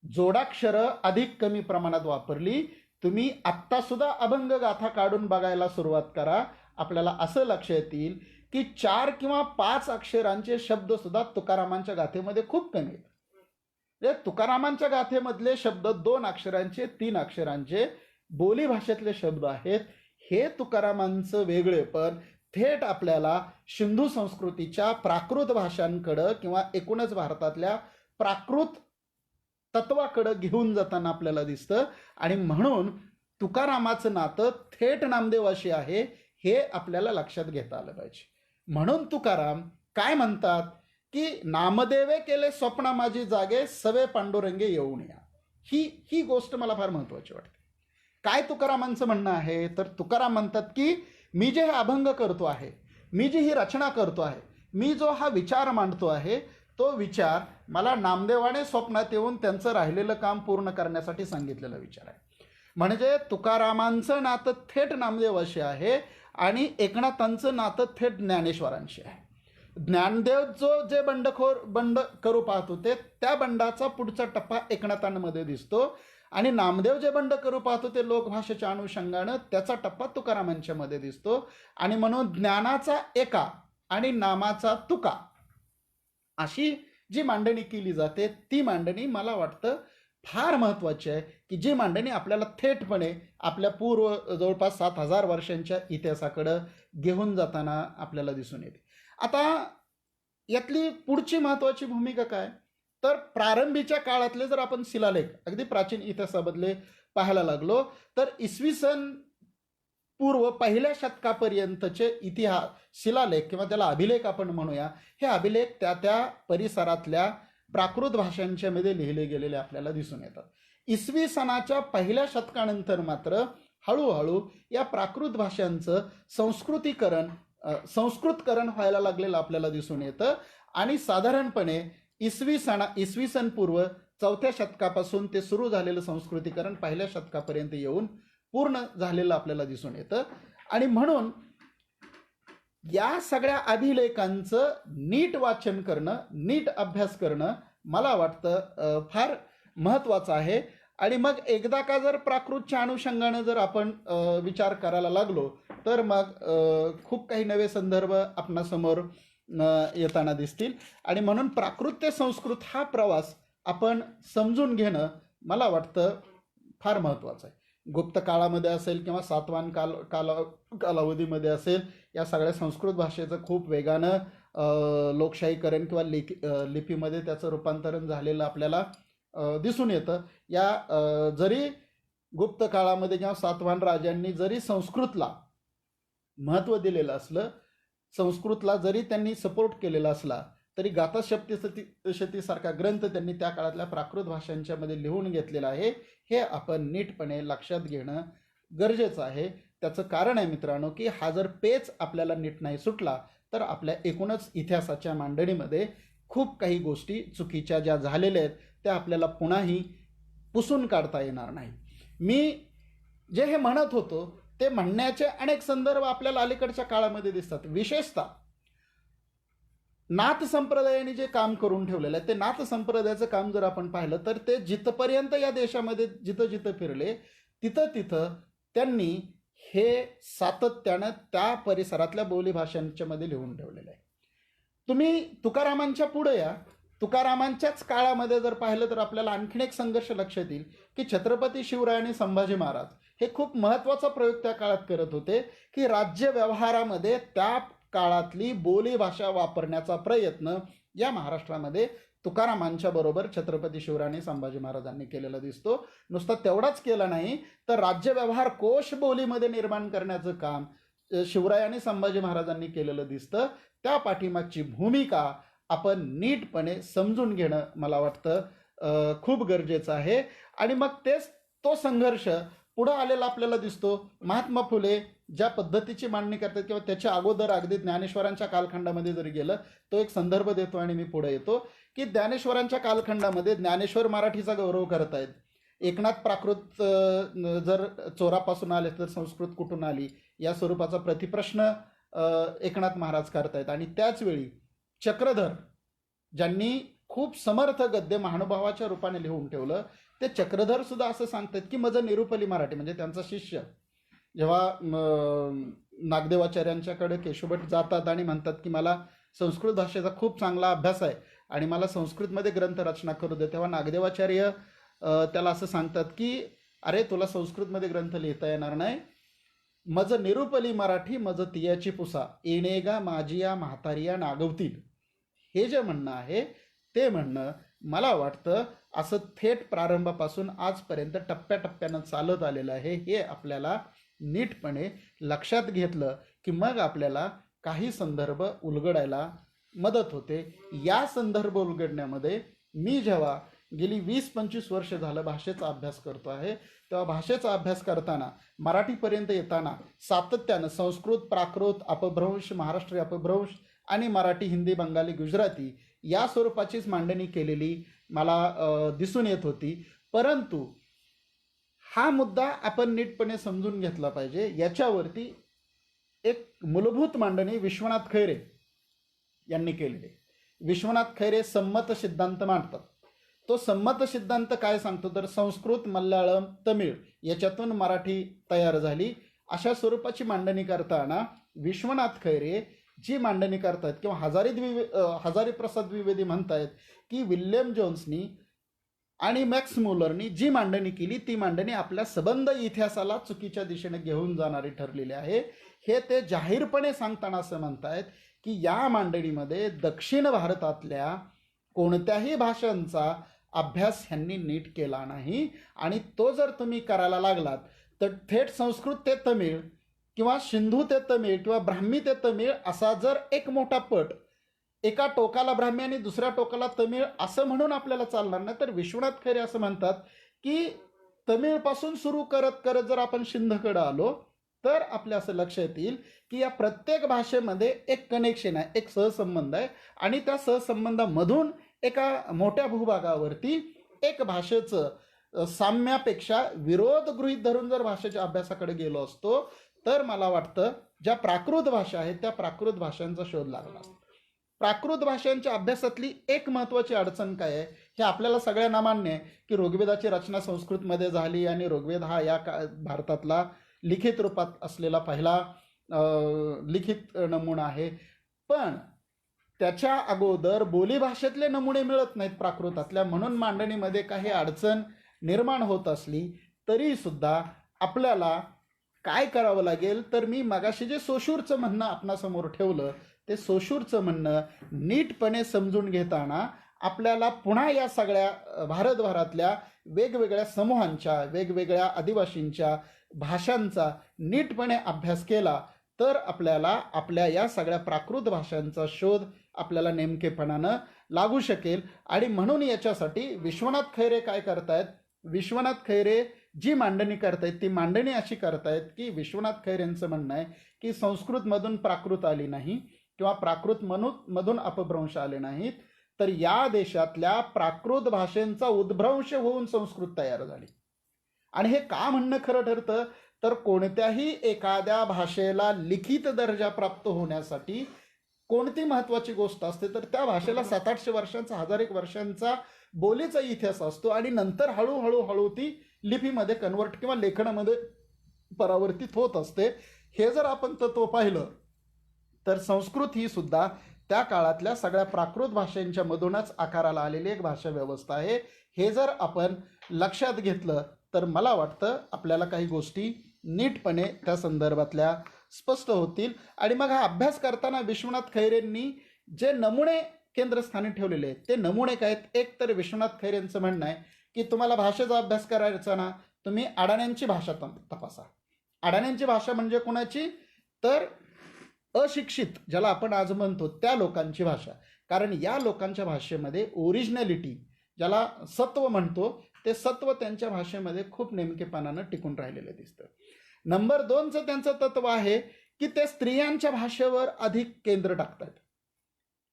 जोडाक्षरं अधिक कमी प्रमाणात वापरली. तुम्ही आत्ता सुद्धा अभंग गाथा काढून बघायला सुरुवात करा, आपल्याला असं लक्षात येईल की 4 किंवा 5 अक्षरांचे शब्द सुद्धा तुकारामांच्या गाथेमध्ये खूप कमी आहेत. तुकारामांच्या गाथेमधले शब्द 2 अक्षरांचे, 3 अक्षरांचे बोली भाषेतले शब्द आहेत. हे तुकारामांचं वेगळेपण थेट आपल्याला सिंधू संस्कृतीच्या प्राकृत भाषांकडं किंवा एकूणच भारतातल्या प्राकृत तत्वाकडं घेऊन जाताना आपल्याला दिसतं. आणि म्हणून तुकारामाचं नातं थेट नामदेवाशी आहे हे आपल्याला लक्षात घेता आलं पाहिजे. म्हणून तुकाराम काय म्हणतात की नामदेवे केले स्वप्ना माझी जागे, सवे पांडुरंगे येऊन या. ही गोष्ट मला फार महत्त्वाची वाटते. काय तुकारामांचं म्हणणं आहे तर तुकाराम म्हणतात की मी जे हे अभंग करतो आहे, मी जी ही रचना करतो आहे, मी जो हा विचार मांडतो आहे, तो विचार मला नामदेवाने स्वप्नात येऊन त्यांचं राहिलेलं काम पूर्ण करण्यासाठी सांगितलेला विचार आहे. म्हणजे तुकारामांचं नातं थेट नामदेवाशी आहे आणि एकनाथांचं नातं थेट ज्ञानेश्वरांशी आहे. ज्ञानदेव जे बंड करू पाहत होते त्या बंडाचा पुढचा टप्पा एकनाथांमध्ये दिसतो, आणि नामदेव जे बंड करू पाहतो ते लोकभाषेच्या अनुषंगानं त्याचा टप्पा तुकारामांच्या मध्ये दिसतो. आणि म्हणून ज्ञानाचा एका आणि नामाचा तुका अशी जी मांडणी केली जाते ती मांडणी मला वाटतं फार महत्त्वाची आहे, की जी मांडणी आपल्याला थेटपणे आपल्या पूर्व जवळपास 7000 वर्षांच्या इतिहासाकडं घेऊन जाताना आपल्याला दिसून येते. आता यातली पुढची महत्त्वाची भूमिका काय तर प्रारंभीच्या काळातले जर आपण शिलालेख अगदी प्राचीन इतिहासाबद्दले पाहायला लागलो तर इसवी सन पूर्व 1ल्या शतकापर्यंतचे इतिहास शिलालेख किंवा त्याला अभिलेख आपण म्हणूया, हे अभिलेख त्या परिसरातल्या प्राकृत भाषांच्या मध्ये लिहिले गेलेले आपल्याला दिसून येतात. इसवी सनाच्या 1ल्या शतकानंतर मात्र हळूहळू या प्राकृत भाषांचं संस्कृतीकरण संस्कृतकरण व्हायला लागलेलं आपल्याला दिसून येतं. आणि साधारणपणे इसवी सन पूर्व 4थ्या शतकापासून ते सुरू झालेलं संस्कृतीकरण 1ल्या शतकापर्यंत येऊन पूर्ण झालेलं आपल्याला दिसून येतं. आणि म्हणून या सगळ्या अभिलेखांचं नीट वाचन करणं, नीट अभ्यास करणं मला वाटतं फार महत्त्वाचं आहे. आणि मग एकदा का जर प्राकृतच्या अनुषंगानं जर आपण विचार करायला लागलो तर मग खूप काही नवे संदर्भ आपणासमोर येताना दिसतील. आणि म्हणून प्राकृत ते संस्कृत हा प्रवास आपण समजून घेणं मला वाटतं फार महत्त्वाचं आहे. गुप्त काळामध्ये असेल किंवा सातवाहन कालावधीमध्ये असेल, या सगळ्या संस्कृत भाषेचं खूप वेगानं लोकशाहीकरण किंवा लिपीमध्ये त्याचं रूपांतरण झालेलं आपल्याला दिसून येतं. या जरी गुप्त काळामध्ये किंवा सातवाहन राजांनी जरी संस्कृतला महत्त्व दिलेलं असलं, संस्कृतला जरी त्यांनी सपोर्ट केलेला असला, तरी गाथा सप्तशतीसारखा ग्रंथ त्यांनी त्या काळातल्या प्राकृत भाषांच्या मध्ये लिहून घेतलेला आहे. हे आपण नीटपणे लक्षात घेणं गरजेचं आहे. त्याचं कारण आहे मित्रांनो की हा जर पेच आपल्याला नीट नाही सुटला तर आपल्या एकूणच इतिहासाच्या मांडणीमध्ये खूप काही गोष्टी चुकीच्या ज्या झालेल्या आहेत त्या आपल्याला पुन्हाही पुसून काढता येणार नाही. मी जे हे म्हणत होतो ते म्हणण्याचे अनेक संदर्भ आपल्याला अलीकडच्या काळामध्ये दिसतात. विशेषतः नाथ संप्रदायाने जे काम करून ठेवलेलं आहे, ते नाथ संप्रदायाचं काम जर आपण पाहिलं तर ते जिथपर्यंत या देशामध्ये जिथं जिथं फिरले तिथं तिथं त्यांनी हे सातत्यानं त्या परिसरातल्या बोलीभाषांच्या मध्ये लिहून ठेवलेलं आहे. तुम्ही तुकारामांच्या पुढे या, तुकारामांच्याच काळामध्ये जर पाहिलं तर आपल्याला आणखीन एक संघर्ष लक्षात येईल की छत्रपती शिवराय आणि संभाजी महाराज हे खूप महत्त्वाचा प्रयोग त्या काळात करत होते की राज्य व्यवहारामध्ये त्या काळातली बोलीभाषा वापरण्याचा प्रयत्न या महाराष्ट्रामध्ये तुकारामांच्या बरोबर छत्रपती शिवराय आणि संभाजी महाराजांनी केलेला दिसतो. नुसता तेवढाच केला नाही तर राज्य व्यवहार कोश बोलीमध्ये निर्माण करण्याचं काम शिवराय आणि संभाजी महाराजांनी केलेलं दिसतं. त्या पाठीमागची भूमिका आपण नीटपणे समजून घेणं मला वाटतं खूप गरजेचं आहे. आणि मग तेच तो संघर्ष पुढं आलेला आपल्याला दिसतो. महात्मा फुले ज्या पद्धतीची मांडणी करतात किंवा त्याच्या अगोदर अगदी ज्ञानेश्वरांच्या कालखंडामध्ये जर गेलं, तो एक संदर्भ देतो आणि मी पुढे येतो की ज्ञानेश्वरांच्या कालखंडामध्ये ज्ञानेश्वर मराठीचा गौरव करतायत. एकनाथ प्राकृत जर चोरापासून आले तर संस्कृत कुठून आली या स्वरूपाचा प्रतिप्रश्न एकनाथ महाराज करतायत. आणि त्याचवेळी चक्रधर ज्यांनी खूप समर्थ गद्य महानुभावाच्या रूपाने लिहून ठेवलं, ते चक्रधर सुद्धा असं सांगतात की माझं निरुपली मराठी म्हणजे त्यांचा शिष्य जेव्हा नागदेवाचार्यांच्याकडे केशवभट जातात आणि म्हणतात की मला संस्कृत भाषेचा खूप चांगला अभ्यास आहे आणि मला संस्कृतमध्ये ग्रंथ रचना करू दे, तेव्हा नागदेवाचार्य त्याला असं सांगतात की अरे तुला संस्कृतमध्ये ग्रंथ लिहिता येणार नाही, मज निरुपली मराठी मज तियाची पुसा येणेगा माझिया म्हातारिया नागवतील. हे जे म्हणणं आहे ते म्हणणं मला वाटतं असं थेट प्रारंभापासून आजपर्यंत टप्प्याटप्प्यानं चालत आलेलं आहे. हे आपल्याला नीटपणे लक्षात घेतलं की मग आपल्याला काही संदर्भ उलगडायला मदत होते. या संदर्भ उलगडण्यामध्ये मी जेव्हा गेली 20-25 वर्ष झालं भाषेचा अभ्यास करतो आहे, तेव्हा भाषेचा अभ्यास करताना मराठीपर्यंत येताना सातत्यानं संस्कृत, प्राकृत, अपभ्रंश, महाराष्ट्रीय अपभ्रंश आणि मराठी, हिंदी, बंगाली, गुजराती या स्वरूपाचीच मांडणी केलेली मला दिसून येत होती. परंतु हा मुद्दा आपण नीटपणे समजून घेतला पाहिजे. याच्यावरती एक मूलभूत मांडणी विश्वनाथ खैरे यांनी केलेली. विश्वनाथ खैरे संमत सिद्धांत मांडतात. तो संमत सिद्धांत काय सांगतो तर संस्कृत, मल्याळम, तमिळ याच्यातून मराठी तयार झाली अशा स्वरूपाची मांडणी करताना विश्वनाथ खैरे जी मांडणी करतात किंवा हजारी प्रसाद द्विवेदी म्हणतायत की विल्यम जोन्सनी आणि मॅक्स मुलरनी जी मांडणी केली ती मांडणी आपल्या सबंध इतिहासाला चुकीच्या दिशेने घेऊन जाणारी ठरलेली आहे. हे ते जाहीरपणे सांगताना असं म्हणतायत की या मांडणीमध्ये दक्षिण भारतातल्या कोणत्याही भाषांचा अभ्यास ह्यांनी नीट केला नाही. आणि तो जर तुम्ही करायला लागलात तर थेट संस्कृत ते तमिळ किंवा सिंधू ते तमिळ किंवा ब्राह्मी ते तमिळ असा जर एक मोठा पट, एका टोकाला ब्राह्मी आणि दुसऱ्या टोकाला तमिळ असं म्हणून आपल्याला चालणार नाही. तर विश्वनाथ खैरे असं म्हणतात की तमिळपासून सुरू करत करत जर आपण सिंधकडे आलो तर आपल्या असं लक्षात येईल की या प्रत्येक भाषेमध्ये एक कनेक्शन आहे, एक सहसंबंध आहे आणि त्या सहसंबंधामधून एका मोठ्या भूभागावरती एक भाषेचं साम्यापेक्षा विरोध गृहीत धरून जर भाषेच्या अभ्यासाकडे गेलो असतो तर मला वाटतं ज्या प्राकृत भाषा आहेत त्या प्राकृत भाषांचा शोध लागला असता. प्राकृत भाषांच्या अभ्यासातली एक महत्त्वाची अडचण काय आहे हे आपल्याला सगळ्यांना मान्य आहे की ऋग्वेदाची रचना संस्कृतमध्ये झाली आणि ऋग्वेद हा या भारतातला लिखित रूपात असलेला पहिला लिखित नमुना आहे. पण त्याच्या अगोदर बोलीभाषेतले नमुने मिळत नाहीत प्राकृतातल्या, म्हणून मांडणीमध्ये काही अडचण निर्माण होत असली तरी सुद्धा आपल्याला काय करावं लागेल तर मी मगाशी जे सोशूरचं म्हणणं आपणासमोर ठेवलं ते सोशूरचं म्हणणं नीटपणे समजून घेताना आपल्याला पुन्हा या सगळ्या भारतभरातल्या वेगवेगळ्या समूहांच्या वेगवेगळ्या आदिवासींच्या भाषांचा नीटपणे अभ्यास केला तर आपल्याला आपल्या या सगळ्या प्राकृत भाषांचा शोध आपल्याला नेमकेपणानं लागू शकेल. आणि म्हणून याच्यासाठी विश्वनाथ खैरे काय करतायत, विश्वनाथ खैरे जी मांडणी करतायत ती मांडणी अशी करतायत की विश्वनाथ खैरेंचं म्हणणं आहे की संस्कृतमधून प्राकृत आली नाही किंवा प्राकृत मधून अपभ्रंश आले नाहीत, तर या देशातल्या प्राकृत भाषेंचा उद्भ्रंश होऊन संस्कृत तयार झाली. आणि हे का म्हणणं खरं ठरतं तर कोणत्याही एखाद्या भाषेला लिखित दर्जा प्राप्त होण्यासाठी कोणती महत्त्वाची गोष्ट असते तर त्या भाषेला 700-800 वर्षांचा 1000-1 वर्षांचा बोलीचा इतिहास असतो आणि नंतर हळूहळू ती लिपीमध्ये कन्वर्ट किंवा लेखनामध्ये परावर्तित होत असते. हे जर आपण तत्व पाहिलं तर संस्कृत ही सुद्धा त्या काळातल्या सगळ्या प्राकृत भाषांच्या मधूनच आकाराला आलेली एक भाषा व्यवस्था आहे. हे जर आपण लक्षात घेतलं तर मला वाटतं आपल्याला काही गोष्टी नीटपणे त्या संदर्भातल्या स्पष्ट होतील. आणि मग हा अभ्यास करताना विश्वनाथ खैरेंनी जे नमुने केंद्रस्थानी ठेवलेले आहेत ते नमुने काय आहेत. एक तर विश्वनाथ खैरेंचं म्हणणं आहे की तुम्हाला भाषेचा अभ्यास करायचा ना तुम्ही अडाण्यांची भाषा तपासा. अडाण्यांची भाषा म्हणजे कोणाची तर अशिक्षित ज्याला आपण आज म्हणतो त्या लोकांची भाषा. कारण या लोकांच्या भाषेमध्ये ओरिजिनॅलिटी ज्याला सत्व म्हणतो ते सत्व त्यांच्या भाषेमध्ये खूप नेमकेपणानं टिकून राहिलेलं दिसतं. नंबर 2चं त्यांचं तत्व आहे की ते स्त्रियांच्या भाषेवर अधिक केंद्र टाकतात.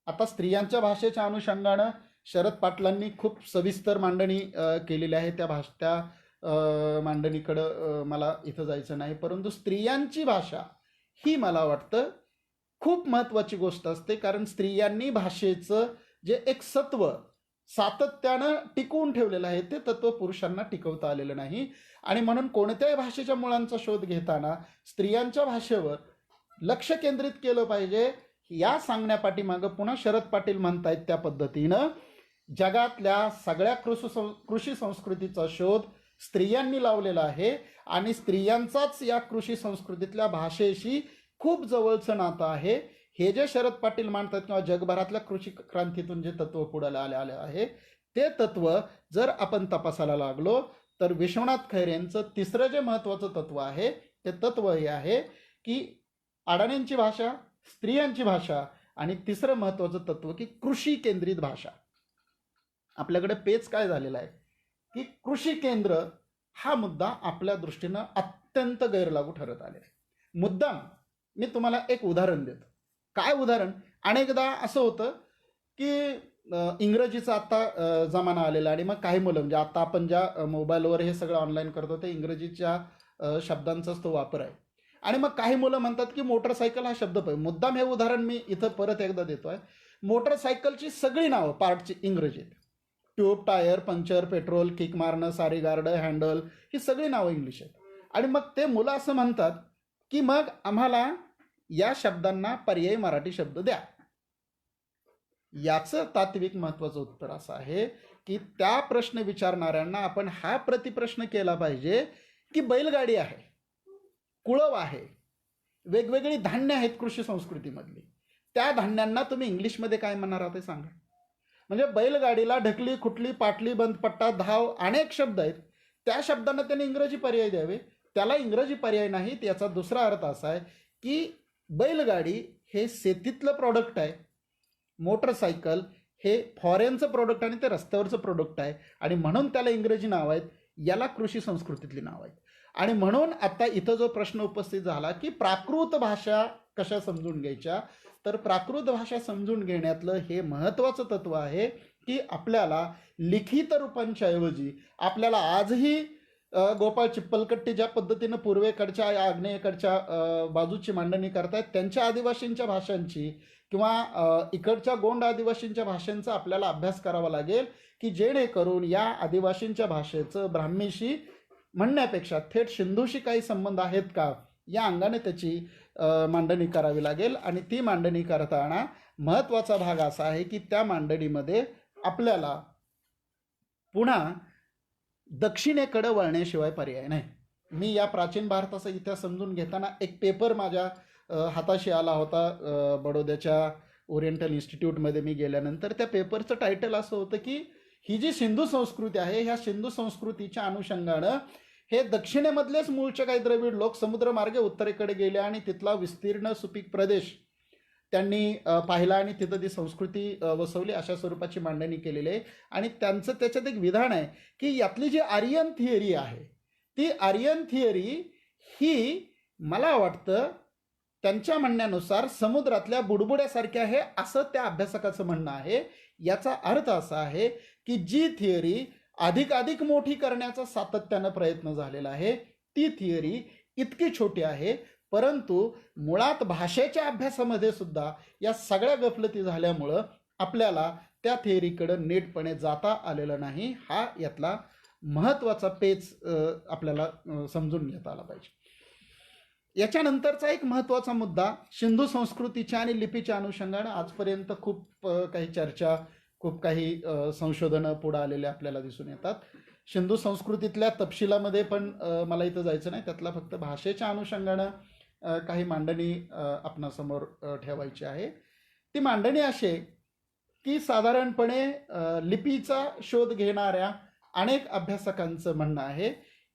आता स्त्रियांच्या भाषेच्या अनुषंगानं शरद पाटलांनी खूप सविस्तर मांडणी केलेली आहे. त्या मांडणीकडं मला इथं जायचं नाही, परंतु स्त्रियांची भाषा ही मला वाटतं खूप महत्त्वाची गोष्ट असते. कारण स्त्रियांनी भाषेचं जे एक सत्व सातत्यानं टिकवून ठेवलेलं आहे ते तत्व पुरुषांना टिकवता आलेलं नाही. आणि म्हणून कोणत्याही भाषेच्या मुळांचा शोध घेताना स्त्रियांच्या भाषेवर लक्ष केंद्रित केलं पाहिजे. या सांगण्यापाठीमागं पुन्हा शरद पाटील म्हणतायत त्या पद्धतीनं जगातल्या सगळ्या कृषी संस्कृतीचा शोध स्त्रियांनी लावलेला आहे आणि स्त्रियांचाच या कृषी संस्कृतीतल्या भाषेशी खूप जवळचं नातं आहे. हे जे शरद पाटील मांडतात किंवा जगभरातल्या कृषी क्रांतीतून जे तत्व पुढे आले आहे ते तत्व जर आपण तपासायला लागलो तर विश्वनाथ खैरेंचं तिसरं जे महत्त्वाचं तत्व आहे ते तत्व हे आहे की अडाण्यांची भाषा, स्त्रियांची भाषा आणि तिसरं महत्त्वाचं तत्व की कृषी केंद्रित भाषा. आपल्याकडे पेच काय झालेला आहे की कृषी केंद्र हा मुद्दा आपल्या दृष्टीनं अत्यंत गैरलागू ठरत आलेला आहे. मुद्दाम मी तुम्हाला एक उदाहरण देतो. काय उदाहरण, अनेकदा असं होतं की इंग्रजीचा आता जमाना आलेला आणि मग काही मुलं म्हणजे आता आपण ज्या मोबाईलवर हे सगळं ऑनलाईन करतो ते इंग्रजीच्या शब्दांचाच तो वापर आहे. आणि मग काही मुलं म्हणतात की मोटरसायकल हा शब्द पाहिजे. मुद्दाम हे उदाहरण मी इथं परत एकदा देतो आहे. मोटरसायकलची सगळी नावं पार्टची इंग्रजीत. Tube, tyre, puncture, petrol, kick मारणं, सारी गार्ड, हँडल ही सगळी नावं इंग्लिश आहेत. आणि मग ते मुलं असं म्हणतात की मग आम्हाला या शब्दांना पर्यायी मराठी शब्द द्या. याचं तात्विक महत्त्वाचं उत्तर असं आहे की त्या प्रश्न विचारणाऱ्यांना आपण हा प्रतिप्रश्न केला पाहिजे की बैलगाडी आहे, कुळव आहे, वेगवेगळी धान्य आहेत कृषी संस्कृतीमधली, त्या धान्यांना तुम्ही इंग्लिशमध्ये काय म्हणणार आहात ते सांगा. म्हणजे बैलगाडीला ढकली, खुटली, पाटली, बंदपट्टा, धाव अनेक शब्द आहेत. त्या शब्दांना त्यांनी इंग्रजी पर्याय द्यावे. त्याला इंग्रजी पर्याय नाहीत. याचा दुसरा अर्थ असा आहे की बैलगाडी हे शेतीतलं प्रॉडक्ट आहे, मोटरसायकल हे फॉरेनचं प्रोडक्ट आणि ते रस्त्यावरचं प्रोडक्ट आहे आणि म्हणून त्याला इंग्रजी नाव आहेत. याला कृषी संस्कृतीतली नाव आहेत. आणि म्हणून आता इथं जो प्रश्न उपस्थित झाला की प्राकृत भाषा कशा समजून घ्यायच्या, तर प्राकृत भाषा समजून घेण्यातलं हे महत्त्वाचं तत्व आहे की आपल्याला लिखित रूपांच्या ऐवजी आपल्याला आजही गोपाळ चिप्पलकट्टी ज्या पद्धतीनं पूर्वेकडच्या या आग्नेयेकडच्या बाजूची मांडणी करतायत त्यांच्या आदिवासींच्या भाषांची किंवा इकडच्या गोंड आदिवासींच्या भाषांचा आपल्याला अभ्यास करावा लागेल की जेणेकरून या आदिवासींच्या भाषेचं ब्राह्मीशी म्हणण्यापेक्षा थेट सिंधूशी काही संबंध आहेत का या अंगाने त्याची मांडणी करावी लागेल. आणि ती मांडणी करताना महत्त्वाचा भाग असा आहे की त्या मांडणीमध्ये आपल्याला पुन्हा दक्षिणेकडे वळण्याशिवाय पर्याय नाही. मी या प्राचीन भारताचा इतिहास समजून घेताना एक पेपर माझ्या हाताशी आला होता बडोद्याच्या ओरिएंटल इन्स्टिट्यूटमध्ये मी गेल्यानंतर. त्या पेपरचं टायटल असं होतं की ही जी सिंधू संस्कृती आहे ह्या सिंधू संस्कृतीच्या अनुषंगानं हे दक्षिणेमधलेच मूळचे काही द्रविड लोक समुद्रमार्गे उत्तरेकडे गेले आणि तिथला विस्तीर्ण सुपीक प्रदेश त्यांनी पाहिला आणि तिथं ती संस्कृती वसवली अशा स्वरूपाची मांडणी केलेली आहे. आणि त्यांचं त्याच्यात एक विधान आहे की यातली जी आर्यन थिअरी आहे ती आर्यन थिअरी ही मला वाटतं त्यांच्या म्हणण्यानुसार समुद्रातल्या बुडबुड्यासारखी आहे असं त्या अभ्यासकाचं म्हणणं आहे. याचा अर्थ असा आहे की जी थिअरी अधिकाधिक मोठी करण्याचा सातत्यानं प्रयत्न झालेला आहे ती थिअरी इतकी छोटी आहे, परंतु मुळात भाषेच्या अभ्यासामध्ये सुद्धा या सगळ्या गफलती झाल्यामुळं आपल्याला त्या थिअरीकडं नीटपणे जाता आलेलं नाही. हा यातला महत्त्वाचा पेच आपल्याला समजून घेता आला पाहिजे. याच्यानंतरचा एक महत्त्वाचा मुद्दा सिंधू संस्कृतीच्या आणि लिपीच्या अनुषंगानं आजपर्यंत खूप काही चर्चा खूप काही संशोधनं पुढं आलेले आपल्याला दिसून येतात. सिंधू संस्कृतीतल्या तपशिलामध्ये पण मला इथं जायचं नाही, त्यातला फक्त भाषेच्या अनुषंगानं काही मांडणी आपणासमोर ठेवायची आहे. ती मांडणी अशी आहे की साधारणपणे लिपीचा शोध घेणाऱ्या अनेक अभ्यासकांचं म्हणणं आहे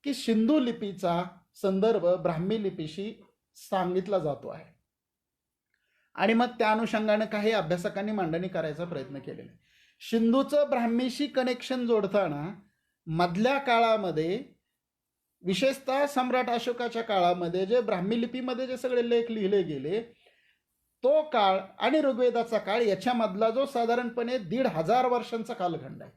की सिंधू लिपीचा संदर्भ ब्राह्मी लिपीशी सांगितला जातो आहे. आणि मग त्या अनुषंगानं काही अभ्यासकांनी मांडणी करायचा प्रयत्न केलेला आहे. सिंधूचं ब्राह्मीशी कनेक्शन जोडताना मधल्या काळामध्ये विशेषतः सम्राट अशोकाच्या काळामध्ये जे ब्राह्मी लिपीमध्ये जे सगळे लेख लिहिले गेले तो काळ आणि ऋग्वेदाचा काळ याच्यामधला जो साधारणपणे 1500 वर्षांचा कालखंड आहे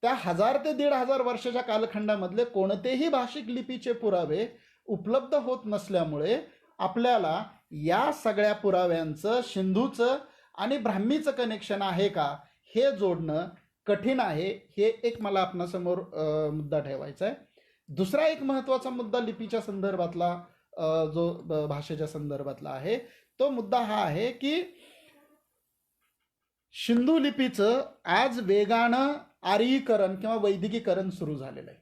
त्या 1000 ते 1500 वर्षाच्या कालखंडामधले कोणतेही भाषिक लिपीचे पुरावे उपलब्ध होत नसल्यामुळे आपल्याला या सगळ्या पुराव्यांचं सिंधूचं आणि ब्राह्मीचं कनेक्शन आहे का हे जोडणं कठीण आहे. हे एक मला आपणासमोर मुद्दा ठेवायचा आहे. दुसरा एक महत्त्वाचा मुद्दा लिपीच्या संदर्भातला जो भाषेच्या संदर्भातला आहे तो मुद्दा हा आहे की सिंधू लिपीचं आज वेगानं आर्यीकरण किंवा वैदिकीकरण सुरू झालेलं आहे.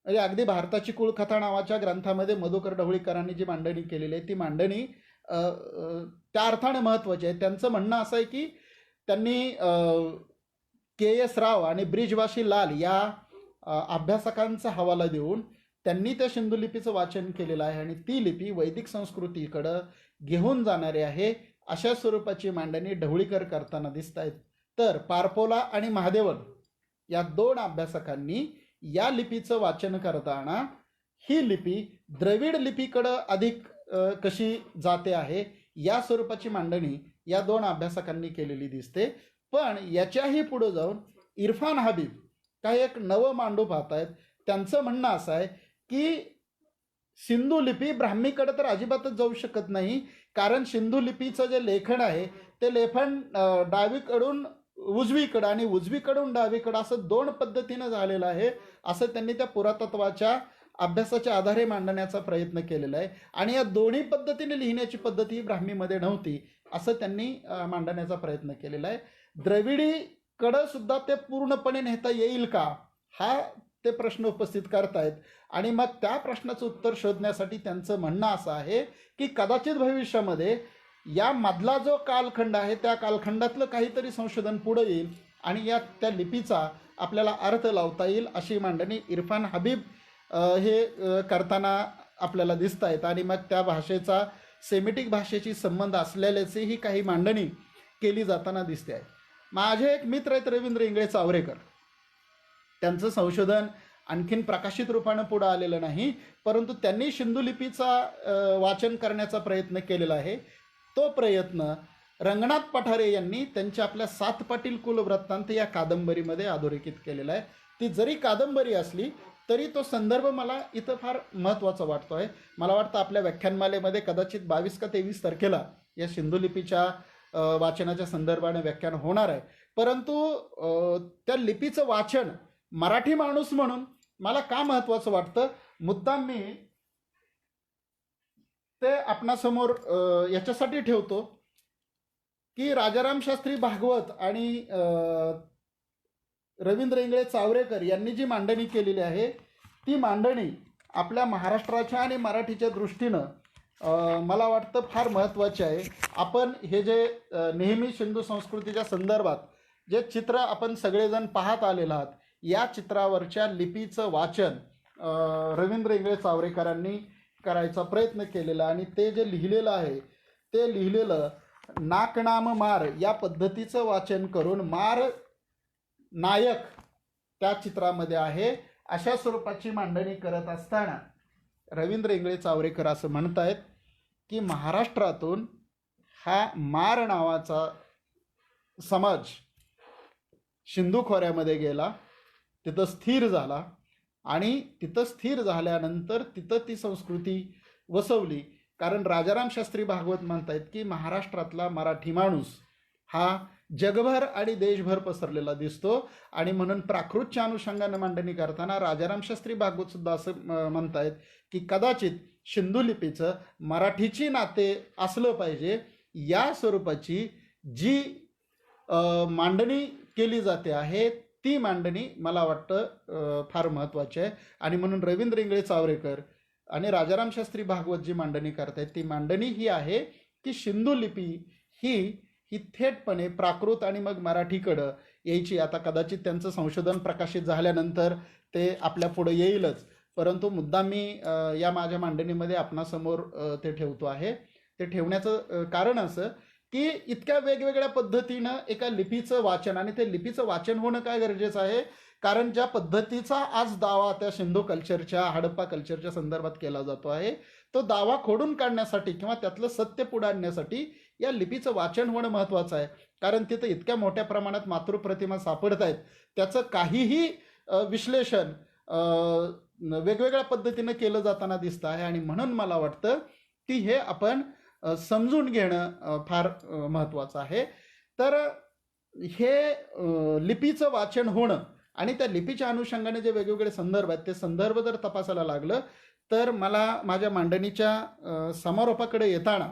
म्हणजे अगदी भारताची कुळकथा नावाच्या ग्रंथामध्ये मधुकर ढवळीकरांनी जी मांडणी केलेली आहे ती मांडणी त्या अर्थाने महत्त्वाची आहे. त्यांचं म्हणणं असं आहे की त्यांनी के.एस. राव आणि ब्रिजवासी लाल या अभ्यासकांचा हवाला देऊन त्यांनी त्या सिंधू लिपीचं वाचन केलेलं आहे आणि ती लिपी वैदिक संस्कृतीकडं घेऊन जाणारी आहे अशा स्वरूपाची मांडणी ढवळीकर करताना दिसत आहेत. तर पारपोला आणि महादेवन या दोन अभ्यासकांनी या लिपीचं वाचन करताना ही लिपी द्रविड लिपीकडं अधिक कशी जाते आहे या स्वरूपाची मांडणी या दोन अभ्यासकांनी केलेली दिसते. पण याच्याही पुढे जाऊन इरफान हबीब काही एक नवं मांडू पाहत आहेत. त्यांचं म्हणणं असं आहे की सिंधू लिपी ब्राह्मीकडे तर अजिबातच जाऊ शकत नाही, कारण सिंधू लिपीचं जे लेखन आहे ते लेखन डावीकडून उजवीकडं आणि उजवीकडून डावीकडं असं दोन पद्धतीनं झालेलं आहे असं त्यांनी त्या पुरातत्वाच्या अभ्यासाच्या आधारे मांडण्याचा प्रयत्न केलेला आहे. आणि या दोन्ही पद्धतीने लिहिण्याची पद्धती ब्राह्मीमध्ये नव्हती असं त्यांनी मांडण्याचा प्रयत्न केलेला आहे. द्रविडीकडं सुद्धा ते पूर्णपणे नेता येईल का हा ते प्रश्न उपस्थित करतायत. आणि मग त्या प्रश्नाचं उत्तर शोधण्यासाठी त्यांचं म्हणणं असं आहे की कदाचित भविष्यामध्ये या मधला जो कालखंड आहे त्या कालखंडातलं काहीतरी संशोधन पुढे येईल आणि या त्या लिपीचा आपल्याला अर्थ लावता येईल अशी मांडणी इरफान हबीब हे करताना आपल्याला दिसत आहेत. आणि मग त्या भाषेचा सेमिटिक भाषेशी संबंध असलेल्याचीही काही मांडणी केली जाताना दिसते आहे. माझे एक मित्र आहेत रवींद्र इंगळे चावरेकर, त्यांचं संशोधन आणखीन प्रकाशित रूपानं पुढं आलेलं नाही, परंतु त्यांनी सिंधू लिपीचा वाचन करण्याचा प्रयत्न केलेला आहे. तो प्रयत्न रंगनाथ पठारे यांनी त्यांच्या आपल्या 7 पाटील कुलवृत्तांत या कादंबरीमध्ये अधोरेखित केलेला आहे. ती जरी कादंबरी असली तरी तो संदर्भ मला इथं फार महत्त्वाचा वाटतो आहे. मला वाटतं आपल्या व्याख्यानमालेमध्ये कदाचित 22 का 23 तारखेला या सिंधू लिपीच्या वाचनाच्या संदर्भाने व्याख्यान होणार आहे. परंतु त्या लिपीचं वाचन मराठी माणूस म्हणून मला का महत्त्वाचं वाटतं, मुद्दाम मी ते आपणासमोर याच्यासाठी ठेवतो की राजाराम शास्त्री भागवत आणि रवींद्र इंगळे चावरेकर यांनी जी मांडणी केलेली आहे ती मांडणी आपल्या महाराष्ट्राच्या आणि मराठीच्या दृष्टीनं मला वाटतं फार महत्त्वाची आहे. आपण हे जे नेहमी सिंधू संस्कृतीच्या संदर्भात जे चित्र आपण सगळेजण पाहत आलेलो आहात, या चित्रावरच्या लिपीचं वाचन रवींद्र इंगळे चावरेकरांनी करायचा प्रयत्न केलेला आणि ते जे लिहिलेलं आहे ते लिहिलेलं नाकनाम मार या पद्धतीचं वाचन करून मार नायक त्या चित्रामध्ये आहे. अशा स्वरूपाची मांडणी करत असताना रवींद्र इंगळे चावरेकर असं म्हणतायत की महाराष्ट्रातून हा मार नावाचा समाज सिंधू खोऱ्यामध्ये गेला, तिथं स्थिर झाला आणि तिथं स्थिर झाल्यानंतर तिथं ती संस्कृती वसवली. कारण राजाराम शास्त्री भागवत म्हणतायत की महाराष्ट्रातला मराठी माणूस हा जगभर आणि देशभर पसरलेला दिसतो आणि म्हणून प्राकृतच्या अनुषंगाने मांडणी करताना राजाराम शास्त्री भागवत सुद्धा असं म्हणतायत की कदाचित सिंधू लिपीचं मराठीची नाते असलं पाहिजे. या स्वरूपाची जी मांडणी केली जाते आहे ती मांडणी मला वाटतं फार महत्त्वाची आहे. आणि म्हणून रवींद्र इंगळे चावरेकर आणि राजाराम शास्त्री भागवत जी मांडणी करतायत ती मांडणी ही आहे की सिंधू लिपी ही थेटपणे प्राकृत आणि मग मराठीकडं यायची. आता कदाचित त्यांचं संशोधन प्रकाशित झाल्यानंतर ते आपल्या पुढं येईलच, परंतु मुद्दाम मी या माझ्या मांडणीमध्ये आपणासमोर ते ठेवतो आहे. ते ठेवण्याचं कारण असं की इतक्या वेगवेगळ्या पद्धतीनं एका लिपीचं वाचन आणि ते लिपीचं वाचन होणं काय गरजेचं आहे, कारण ज्या पद्धतीचा आज दावा त्या सिंधू कल्चरच्या हडप्पा कल्चरच्या संदर्भात केला जातो आहे तो दावा खोडून काढण्यासाठी किंवा त्यातलं सत्य पुढे आणण्यासाठी या लिपीचं वाचन होणं महत्त्वाचं आहे. कारण तिथं इतक्या मोठ्या प्रमाणात मातृप्रतिमा सापडत आहेत, त्याचं काहीही विश्लेषण वेगवेगळ्या पद्धतीनं केलं जाताना दिसतं आहे आणि म्हणून मला वाटतं की हे आपण समजून घेणं फार महत्त्वाचं आहे. तर हे लिपीचं वाचन होणं आणि त्या लिपीच्या अनुषंगाने जे वेगवेगळे संदर्भ आहेत ते संदर्भ जर तपासायला लागलं तर मला माझ्या मांडणीच्या समारोपाकडे येताना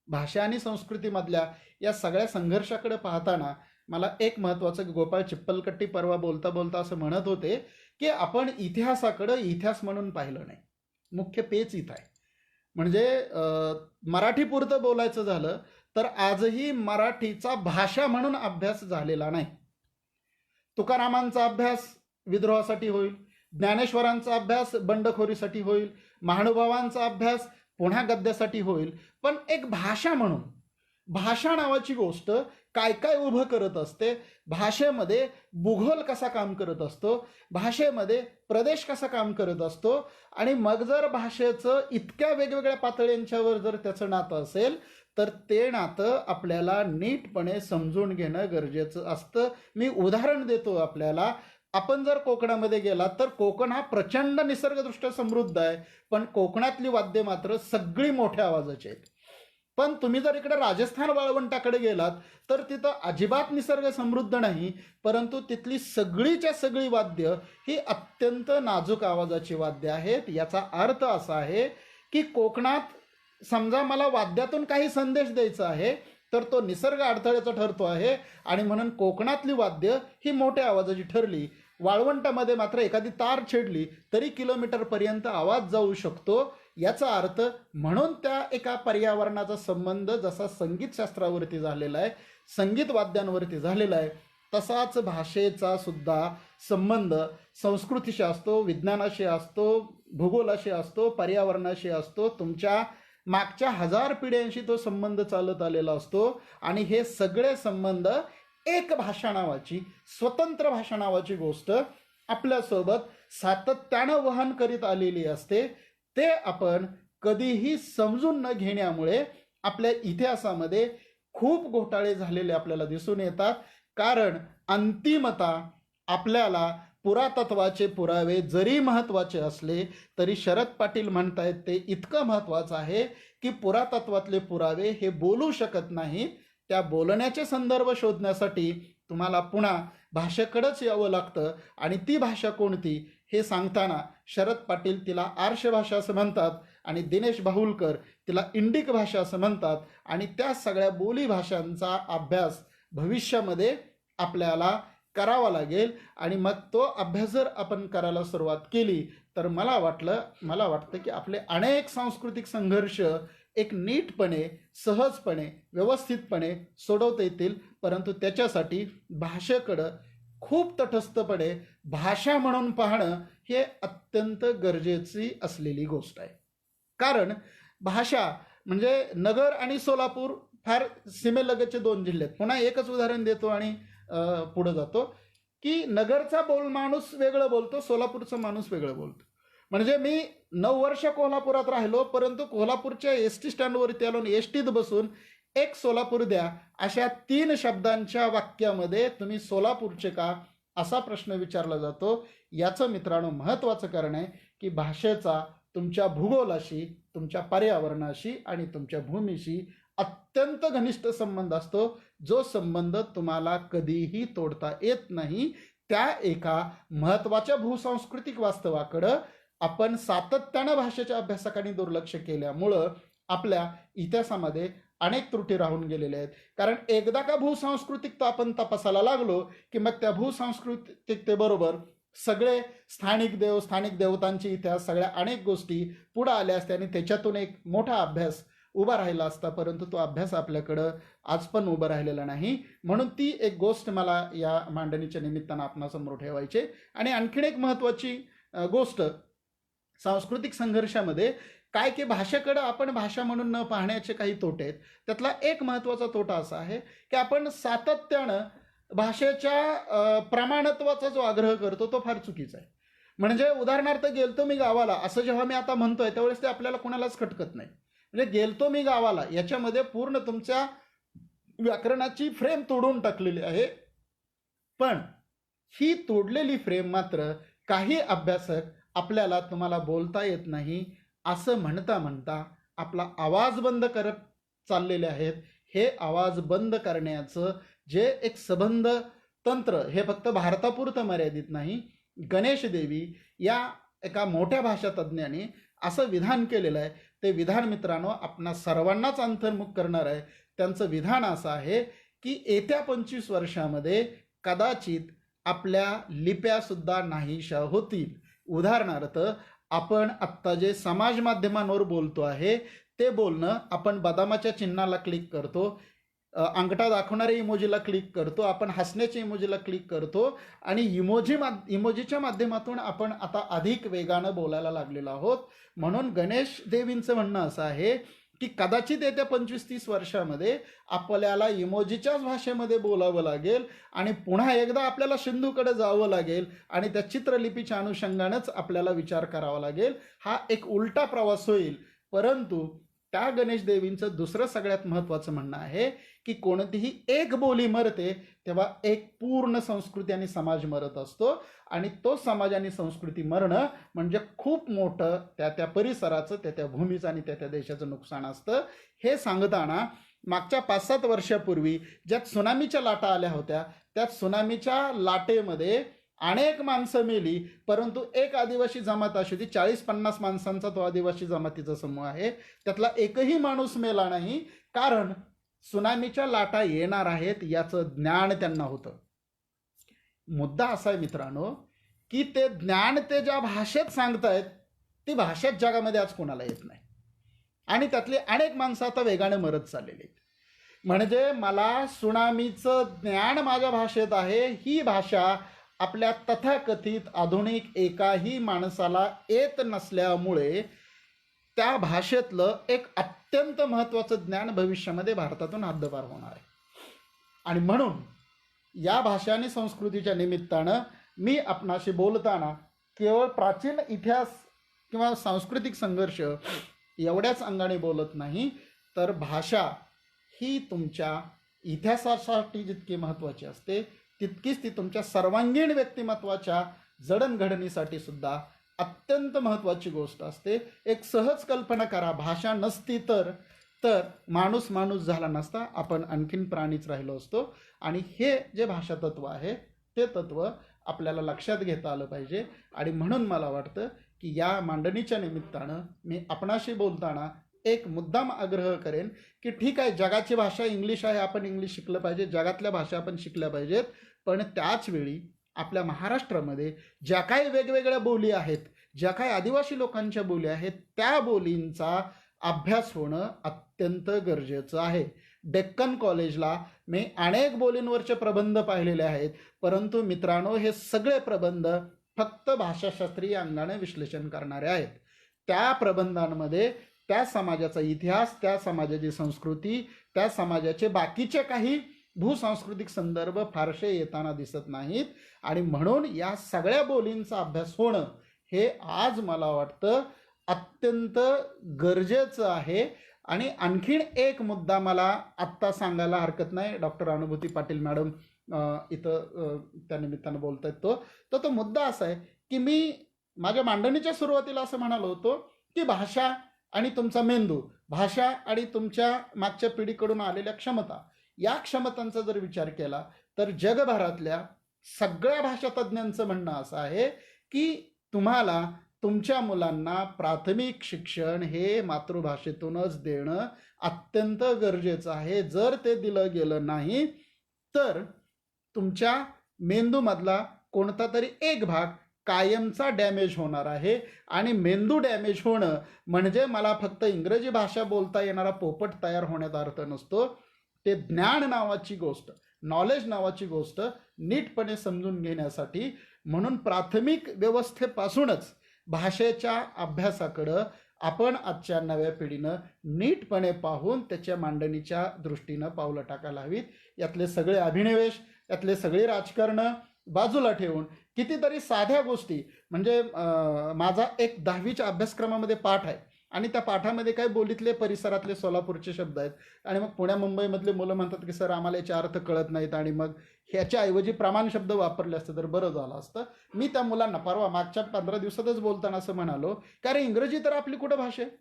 भाषा आणि संस्कृतीमधल्या या सगळ्या संघर्षाकडे पाहताना मला एक महत्त्वाचं गोपाळ चिप्पलकट्टी परवा बोलता बोलता असं म्हणत होते की आपण इतिहासाकडं इतिहास म्हणून पाहिलं नाही, मुख्य पेच इथं आहे. म्हणजे मराठीपुरतं बोलायचं झालं तर आजही मराठीचा भाषा म्हणून अभ्यास झालेला नाही. तुकारामांचा अभ्यास विद्रोहासाठी होईल, ज्ञानेश्वरांचा अभ्यास बंडखोरीसाठी होईल, महानुभावांचा अभ्यास पुन्हा गद्यासाठी होईल, पण एक भाषा म्हणून भाषा नावाची गोष्ट काय काय उभं करत असते, भाषेमध्ये भूगोल कसा काम करत असतो, भाषेमध्ये प्रदेश कसा काम करत असतो आणि मग जर भाषेचं इतक्या वेगवेगळ्या पातळ्यांच्यावर जर त्याचं नातं असेल तर ते नातं आपल्याला नीटपणे समजून घेणं गरजेचं असतं. मी उदाहरण देतो आपल्याला. आपण जर कोकणामध्ये गेलात तर कोकण हा प्रचंड निसर्गदृष्ट्या समृद्ध आहे, पण कोकणातली वाद्य मात्र सगळी मोठ्या आवाजाची आहेत. पण तुम्ही जर इकडे राजस्थान वाळवंटाकडे गेलात तर तिथं अजिबात निसर्ग समृद्ध नाही, परंतु तिथली सगळीच्या सगळी वाद्य ही अत्यंत नाजूक आवाजाची वाद्य आहेत. याचा अर्थ असा आहे की कोकणात समजा मला वाद्यातून काही संदेश द्यायचा आहे तर तो निसर्ग अडथळ्याचा ठरतो आहे आणि म्हणून कोकणातली वाद्य ही मोठ्या आवाजाची ठरली. वाळवंटामध्ये मात्र एखादी तार छेडली तरी किलोमीटरपर्यंत आवाज जाऊ शकतो. याचा अर्थ म्हणून त्या एका पर्यावरणाचा संबंध जसा संगीतशास्त्रावरती झालेला आहे, संगीत वाद्यांवरती झालेला आहे, तसाच भाषेचा सुद्धा संबंध संस्कृतीशी असतो, विज्ञानाशी असतो, भूगोलाशी असतो, पर्यावरणाशी असतो. तुमच्या मागच्या 1000 पिढ्यांशी तो संबंध चालत आलेला असतो आणि हे सगळे संबंध एक भाषा नावाची स्वतंत्र भाषा नावाची गोष्ट आपल्यासोबत सातत्यानं वहन करीत आलेली असते, ते आपण कधीही समजून न घेण्यामुळे आपल्या इतिहासामध्ये खूप घोटाळे झालेले आपल्याला दिसून येतात. कारण अंतिमता आपल्याला पुरातत्वाचे पुरावे जरी महत्त्वाचे असले तरी शरद पाटील म्हणतायत ते इतकं महत्त्वाचं आहे की पुरातत्वातले पुरावे हे बोलू शकत नाहीत. त्या बोलण्याचे संदर्भ शोधण्यासाठी तुम्हाला पुन्हा भाषेकडेच यावं लागतं. आणि ती भाषा कोणती हे सांगताना शरद पाटील तिला आर्ष भाषा असं म्हणतात आणि दिनेश बाहुलकर तिला इंडिक भाषा असं म्हणतात. आणि त्या सगळ्या बोली भाषांचा अभ्यास भविष्यामध्ये आपल्याला करावा लागेल. आणि मग तो अभ्यास जर आपण करायला सुरुवात केली तर मला वाटतं की आपले अनेक सांस्कृतिक संघर्ष एक नीटपणे, सहजपणे, व्यवस्थितपणे सोडवता येतील. परंतु त्याच्यासाठी भाषेकडं खूप तटस्थपणे भाषा म्हणून पाहणं हे अत्यंत गरजेची असलेली गोष्ट आहे. कारण भाषा म्हणजे नगर आणि सोलापूर फार सीमेलगतचे दोन जिल्हे आहेत. पुन्हा एकच उदाहरण देतो आणि पुढे जातो की नगरचा माणूस वेगळं बोलतो, सोलापूरचा माणूस वेगळं बोलतो. म्हणजे मी 9 वर्ष कोल्हापुरात राहिलो, परंतु कोल्हापूरच्या एस टी स्टँडवरती आलो आणि एस टीत बसून एक सोलापूर द्या अशा 3 शब्दांच्या वाक्यामध्ये तुम्ही सोलापूरचे का असा प्रश्न विचारला जातो. याचं मित्रांनो महत्त्वाचं कारण आहे की भाषेचा तुमच्या भूगोलाशी, तुमच्या पर्यावरणाशी आणि तुमच्या भूमीशी अत्यंत घनिष्ठ संबंध असतो, जो संबंध तुम्हाला कधीही तोडता येत नाही. त्या एका महत्त्वाच्या भूसांस्कृतिक वास्तवाकडं आपण सातत्यानं भाषेच्या अभ्यासाकडे दुर्लक्ष केल्यामुळं आपल्या इतिहासामध्ये अनेक त्रुटी राहून गेलेल्या आहेत. कारण एकदा का भूसांस्कृतिकता आपण तपासायला लागलो की मग त्या भूसांस्कृतिकतेबरोबर सगळे स्थानिक देवतांचे इतिहास, सगळ्या अनेक गोष्टी पुढे आल्या असत्या आणि त्याच्यातून एक मोठा अभ्यास उभा राहिला असता. परंतु तो अभ्यास आपल्याकडं आज पण उभा राहिलेला नाही. म्हणून ती एक गोष्ट मला या मांडणीच्या निमित्तानं आपणासमोर ठेवायची. आणि आणखीन एक महत्त्वाची गोष्ट सांस्कृतिक संघर्षामध्ये काय की भाषेकडं आपण भाषा म्हणून न पाहण्याचे काही तोटे आहेत. त्यातला एक महत्त्वाचा तोटा असा आहे की आपण सातत्यानं भाषेच्या प्रमाणत्वाचा जो आग्रह करतो तो फार चुकीचा आहे. म्हणजे उदाहरणार्थ गेलतो मी गावाला असं जेव्हा मी आता म्हणतोय त्यावेळेस ते आपल्याला कोणालाच खटकत नाही. म्हणजे गेलतो मी गावाला याच्यामध्ये पूर्ण तुमच्या व्याकरणाची फ्रेम तोडून टाकलेली आहे. पण ही तोडलेली फ्रेम मात्र काही अभ्यासक आपल्याला तुम्हाला बोलता येत नाही असं म्हणता म्हणता आपला आवाज बंद करत चाललेले आहेत. हे आवाज बंद करण्याचं जे एक सबंध तंत्र हे फक्त भारतापुरतं मर्यादित नाही. गणेश देवी या एका मोठ्या भाषा तज्ज्ञाने असं विधान केलेलं आहे. ते विधान मित्रांनो आपणा सर्वांनाच अंतर्मुख करणार आहे. त्यांचं विधान असं आहे की येत्या 25 वर्षामध्ये कदाचित आपल्या लिप्यासुद्धा नाहीशा होतील. उदाहरणार्थ आपण आत्ता जे समाज माध्यमांवर बोलतो आहे ते बोलणं आपण बदामाच्या चिन्हाला क्लिक करतो, अंगठा दाखवणाऱ्या इमोजीला क्लिक करतो, आपण हसण्याच्या इमोजीला क्लिक करतो आणि इमोजीच्या माध्यमातून आपण आता अधिक वेगानं बोलायला लागलेलो आहोत. म्हणून गणेश देवींचं म्हणणं असं आहे की कदाचित येत्या 25-30 वर्षामध्ये आपल्याला इमोजीच्याच भाषेमध्ये बोलावं लागेल आणि पुन्हा एकदा आपल्याला सिंधूकडे जावं लागेल आणि त्या चित्रलिपीच्या अनुषंगानंच आपल्याला विचार करावा लागेल. हा एक उलटा प्रवास होईल. परंतु त्या गणेश देवींचं दुसरं सगळ्यात महत्त्वाचं म्हणणं आहे की कोणतीही एक बोली मरते तेव्हा एक पूर्ण संस्कृती आणि समाज मरत असतो. आणि तो समाज आणि संस्कृती मरणं म्हणजे खूप मोठं त्या परिसराचं, त्या भूमीचं आणि त्या देशाचं नुकसान असतं. हे सांगताना मागच्या 5-7 वर्षापूर्वी ज्या त्सुनामीच्या लाटा आल्या होत्या त्या त्सुनामीच्या लाटेमध्ये अनेक माणसं मेली, परंतु एक आदिवासी जमात अशी होती, 40-50 माणसांचा तो आदिवासी जमातीचा समूह आहे, त्यातला एकही माणूस मेला नाही. कारण त्सुनामीच्या लाटा येणार आहेत याचं ज्ञान त्यांना होतं. मुद्दा असा आहे मित्रांनो की ते ज्ञान ते ज्या भाषेत सांगतायत ती भाषेत जगामध्ये आज कोणाला येत नाही आणि त्यातली अनेक माणसं आता वेगाने मरत चाललेली आहेत. म्हणजे मला त्सुनामीचं ज्ञान माझ्या भाषेत आहे, ही भाषा आपल्या तथाकथित आधुनिक एकाही माणसाला येत नसल्यामुळे त्या भाषेतलं एक अत्यंत महत्त्वाचं ज्ञान भविष्यामध्ये भारतातून हद्दपार होणार आहे. आणि म्हणून या भाषा आणि संस्कृतीच्या निमित्तानं मी आपणाशी बोलताना केवळ प्राचीन इतिहास किंवा सांस्कृतिक संघर्ष एवढ्याच अंगाने बोलत नाही, तर भाषा ही तुमच्या इतिहासासाठी जितकी महत्त्वाची असते तितकीच ती तुमच्या सर्वांगीण व्यक्तिमत्वाच्या जडणघडणीसाठी सुद्धा अत्यंत महत्त्वाची गोष्ट असते. एक सहज कल्पना करा, भाषा नसती तर तर माणूस माणूस झाला नसता, आपण आणखीन प्राणीच राहिलो असतो. आणि हे जे भाषा तत्व आहे ते तत्व आपल्याला लक्षात घेता आलं पाहिजे. आणि म्हणून मला वाटतं की या मांडणीच्या निमित्तानं मी आपणाशी बोलताना एक मुद्दाम आग्रह करेन की ठीक आहे, जगाची भाषा इंग्लिश आहे, आपण इंग्लिश शिकलं पाहिजे, जगातल्या भाषा आपण शिकल्या पाहिजेत, पण त्याचवेळी आपल्या महाराष्ट्रामध्ये ज्या काही वेगवेगळ्या बोली आहेत, ज्या काही आदिवासी लोकांच्या बोली आहेत, त्या बोलींचा अभ्यास होणं अत्यंत गरजेचं आहे. डेक्कन कॉलेजला मी अनेक बोलींवरचे प्रबंध पाहिलेले आहेत, परंतु मित्रांनो हे सगळे प्रबंध फक्त भाषाशास्त्रीय अंगाने विश्लेषण करणारे आहेत. त्या प्रबंधांमध्ये त्या समाजाचा इतिहास, त्या समाजाची संस्कृती, त्या समाजाचे बाकीचे काही भूसांस्कृतिक संदर्भ फारसे येताना दिसत नाहीत. आणि म्हणून या सगळ्या बोलींचा अभ्यास होणं हे आज मला वाटतं अत्यंत गरजेचं आहे. आणि आणखीन एक मुद्दा मला आत्ता सांगायला हरकत नाही, डॉक्टर अनुभूती पाटील मॅडम इथं त्या निमित्तानं बोलत आहेत, तो मुद्दा असा आहे की मी माझ्या मांडणीच्या सुरुवातीला असं म्हणालो होतो की भाषा आणि तुमचा मेंदू, भाषा आणि तुमच्या मागच्या पिढीकडून आलेल्या क्षमता, या क्षमतांचा जर विचार केला तर जगभरातल्या सगळ्या भाषा तज्ज्ञांचं म्हणणं असं आहे की तुम्हाला तुमच्या मुलांना प्राथमिक शिक्षण हे मातृभाषेतूनच देणं अत्यंत गरजेचं आहे. जर ते दिलं गेलं नाही तर तुमच्या मेंदूमधला कोणता तरी एक भाग कायमचा डॅमेज होणार आहे. आणि मेंदू डॅमेज होणं म्हणजे मला फक्त इंग्रजी भाषा बोलता येणारा पोपट तयार होण्याचा अर्थ नसतो. ते ज्ञान नावाची गोष्ट, नॉलेज नावाची गोष्ट नीटपणे समजून घेण्यासाठी म्हणून प्राथमिक व्यवस्थेपासूनच भाषेच्या अभ्यासाकडं आपण आजच्या नव्या पिढीनं नीटपणे पाहून त्याच्या मांडणीच्या दृष्टीनं पावलं टाकायला हवीत. यातले सगळे अभिनिवेश, यातले सगळे राजकारणं बाजूला ठेवून कितीतरी साध्या गोष्टी, म्हणजे माझा एक 10वीच्या अभ्यासक्रमामध्ये पाठ आहे आणि त्या पाठामध्ये काय बोलीतले परिसरातले सोलापूरचे शब्द आहेत आणि मग पुण्या मुंबईमधले मुलं म्हणतात की सर आम्हाला याचे अर्थ कळत नाहीत आणि मग ह्याच्याऐवजी प्रमाण शब्द वापरले असते तर बरं झालं असतं. मी त्या मुलांना परवा मागच्या 15 दिवसातच बोलताना असं म्हणालो की अरे इंग्रजी तर आपली कुठं भाषा आहे,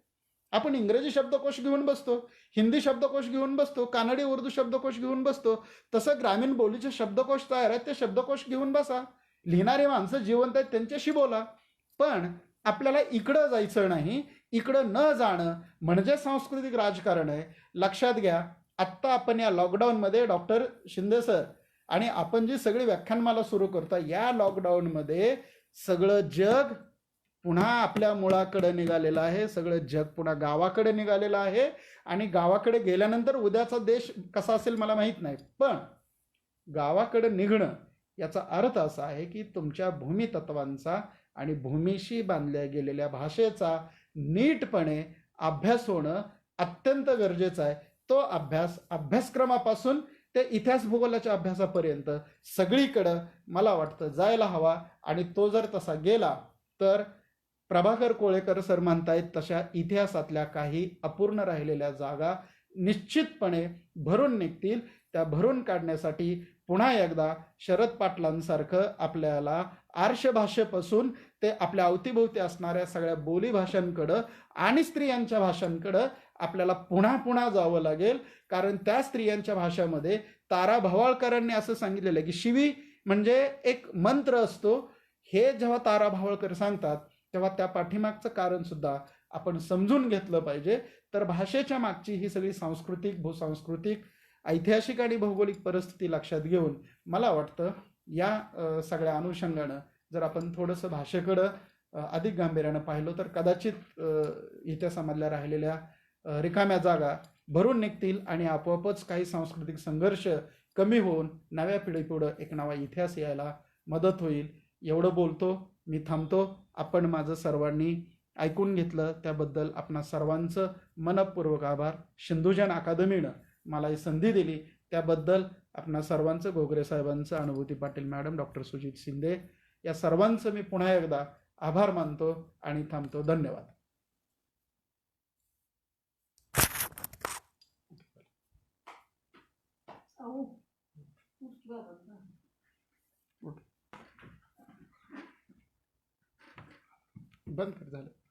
आपण इंग्रजी शब्दकोश घेऊन बसतो, हिंदी शब्दकोश घेऊन बसतो, कानडी उर्दू शब्दकोश घेऊन बसतो. तसं ग्रामीण बोलीचे शब्दकोश तयार आहेत, ते शब्दकोश घेऊन बसा. लिहिणारी माणसं जिवंत आहेत त्यांच्याशी बोला. पण आपल्याला इकडं जायचं नाही, इकडं न जाणं म्हणजे सांस्कृतिक राजकारण आहे. लक्षात घ्या, आत्ता आपण या लॉकडाऊनमध्ये डॉक्टर शिंदे सर आणि आपण जी सगळी व्याख्यानमाला सुरू करतो, या लॉकडाऊनमध्ये सगळं जग पुन्हा आपल्या मुळाकडे निघालेलं आहे, सगळं जग पुन्हा गावाकडे निघालेलं आहे. आणि गावाकडे गेल्यानंतर उद्याचा देश कसा असेल मला माहीत नाही, पण गावाकडे निघणं याचा अर्थ असा आहे की तुमच्या भूमितत्वांचा आणि भूमीशी बांधल्या गेलेल्या भाषेचा नीटपणे अभ्यास होणं अत्यंत गरजेचं आहे. तो अभ्यास अभ्यासक्रमापासून ते इतिहास भूगोलाच्या अभ्यासापर्यंत सगळीकडं मला वाटतं जायला हवा. आणि तो जर तसा गेला तर प्रभाकर कोळेकर सर म्हणतायत तशा इतिहासातल्या काही अपूर्ण राहिलेल्या जागा निश्चितपणे भरून निघतील. त्या भरून काढण्यासाठी पुन्हा एकदा शरद पाटलांसारखं आपल्याला आर्ष भाषेपासून ते आपल्या अवतीभोवती असणाऱ्या सगळ्या बोलीभाषांकडं आणि स्त्रियांच्या भाषांकडं आपल्याला पुन्हा पुन्हा जावं लागेल. कारण त्या स्त्रियांच्या भाषामध्ये तारा भवाळकरांनी असं सांगितलेलं आहे की शिवी म्हणजे एक मंत्र असतो. हे जेव्हा तारा भवाळकर सांगतात तेव्हा त्या पाठीमागचं कारण सुद्धा आपण समजून घेतलं पाहिजे. तर भाषेच्या मागची ही सगळी सांस्कृतिक, भूसांस्कृतिक, ऐतिहासिक आणि भौगोलिक परिस्थिती लक्षात घेऊन मला वाटतं या सगळ्या अनुषंगानं जर आपण थोडंसं भाषेकडं अधिक गांभीर्यानं पाहिलं तर कदाचित इतिहासामधल्या राहिलेल्या रिकाम्या जागा भरून निघतील आणि आपोआपच काही सांस्कृतिक संघर्ष कमी होऊन नव्या पिढीपुढं एक नवा इतिहास यायला मदत होईल. एवढं बोलतो मी, थांबतो. आपण माझं सर्वांनी ऐकून घेतलं त्याबद्दल आपणा सर्वांचं मनपूर्वक आभार. सिंधुजन अकादमीनं मला ही संधी दिली त्याबद्दल आपणा सर्वांचं, घोगरे साहेबांचं, अनुभूती पाटील मॅडम, डॉक्टर सुजित शिंदे या सर्वांचं मी पुन्हा एकदा आभार मानतो आणि थांबतो. धन्यवाद. बंद कर झालं.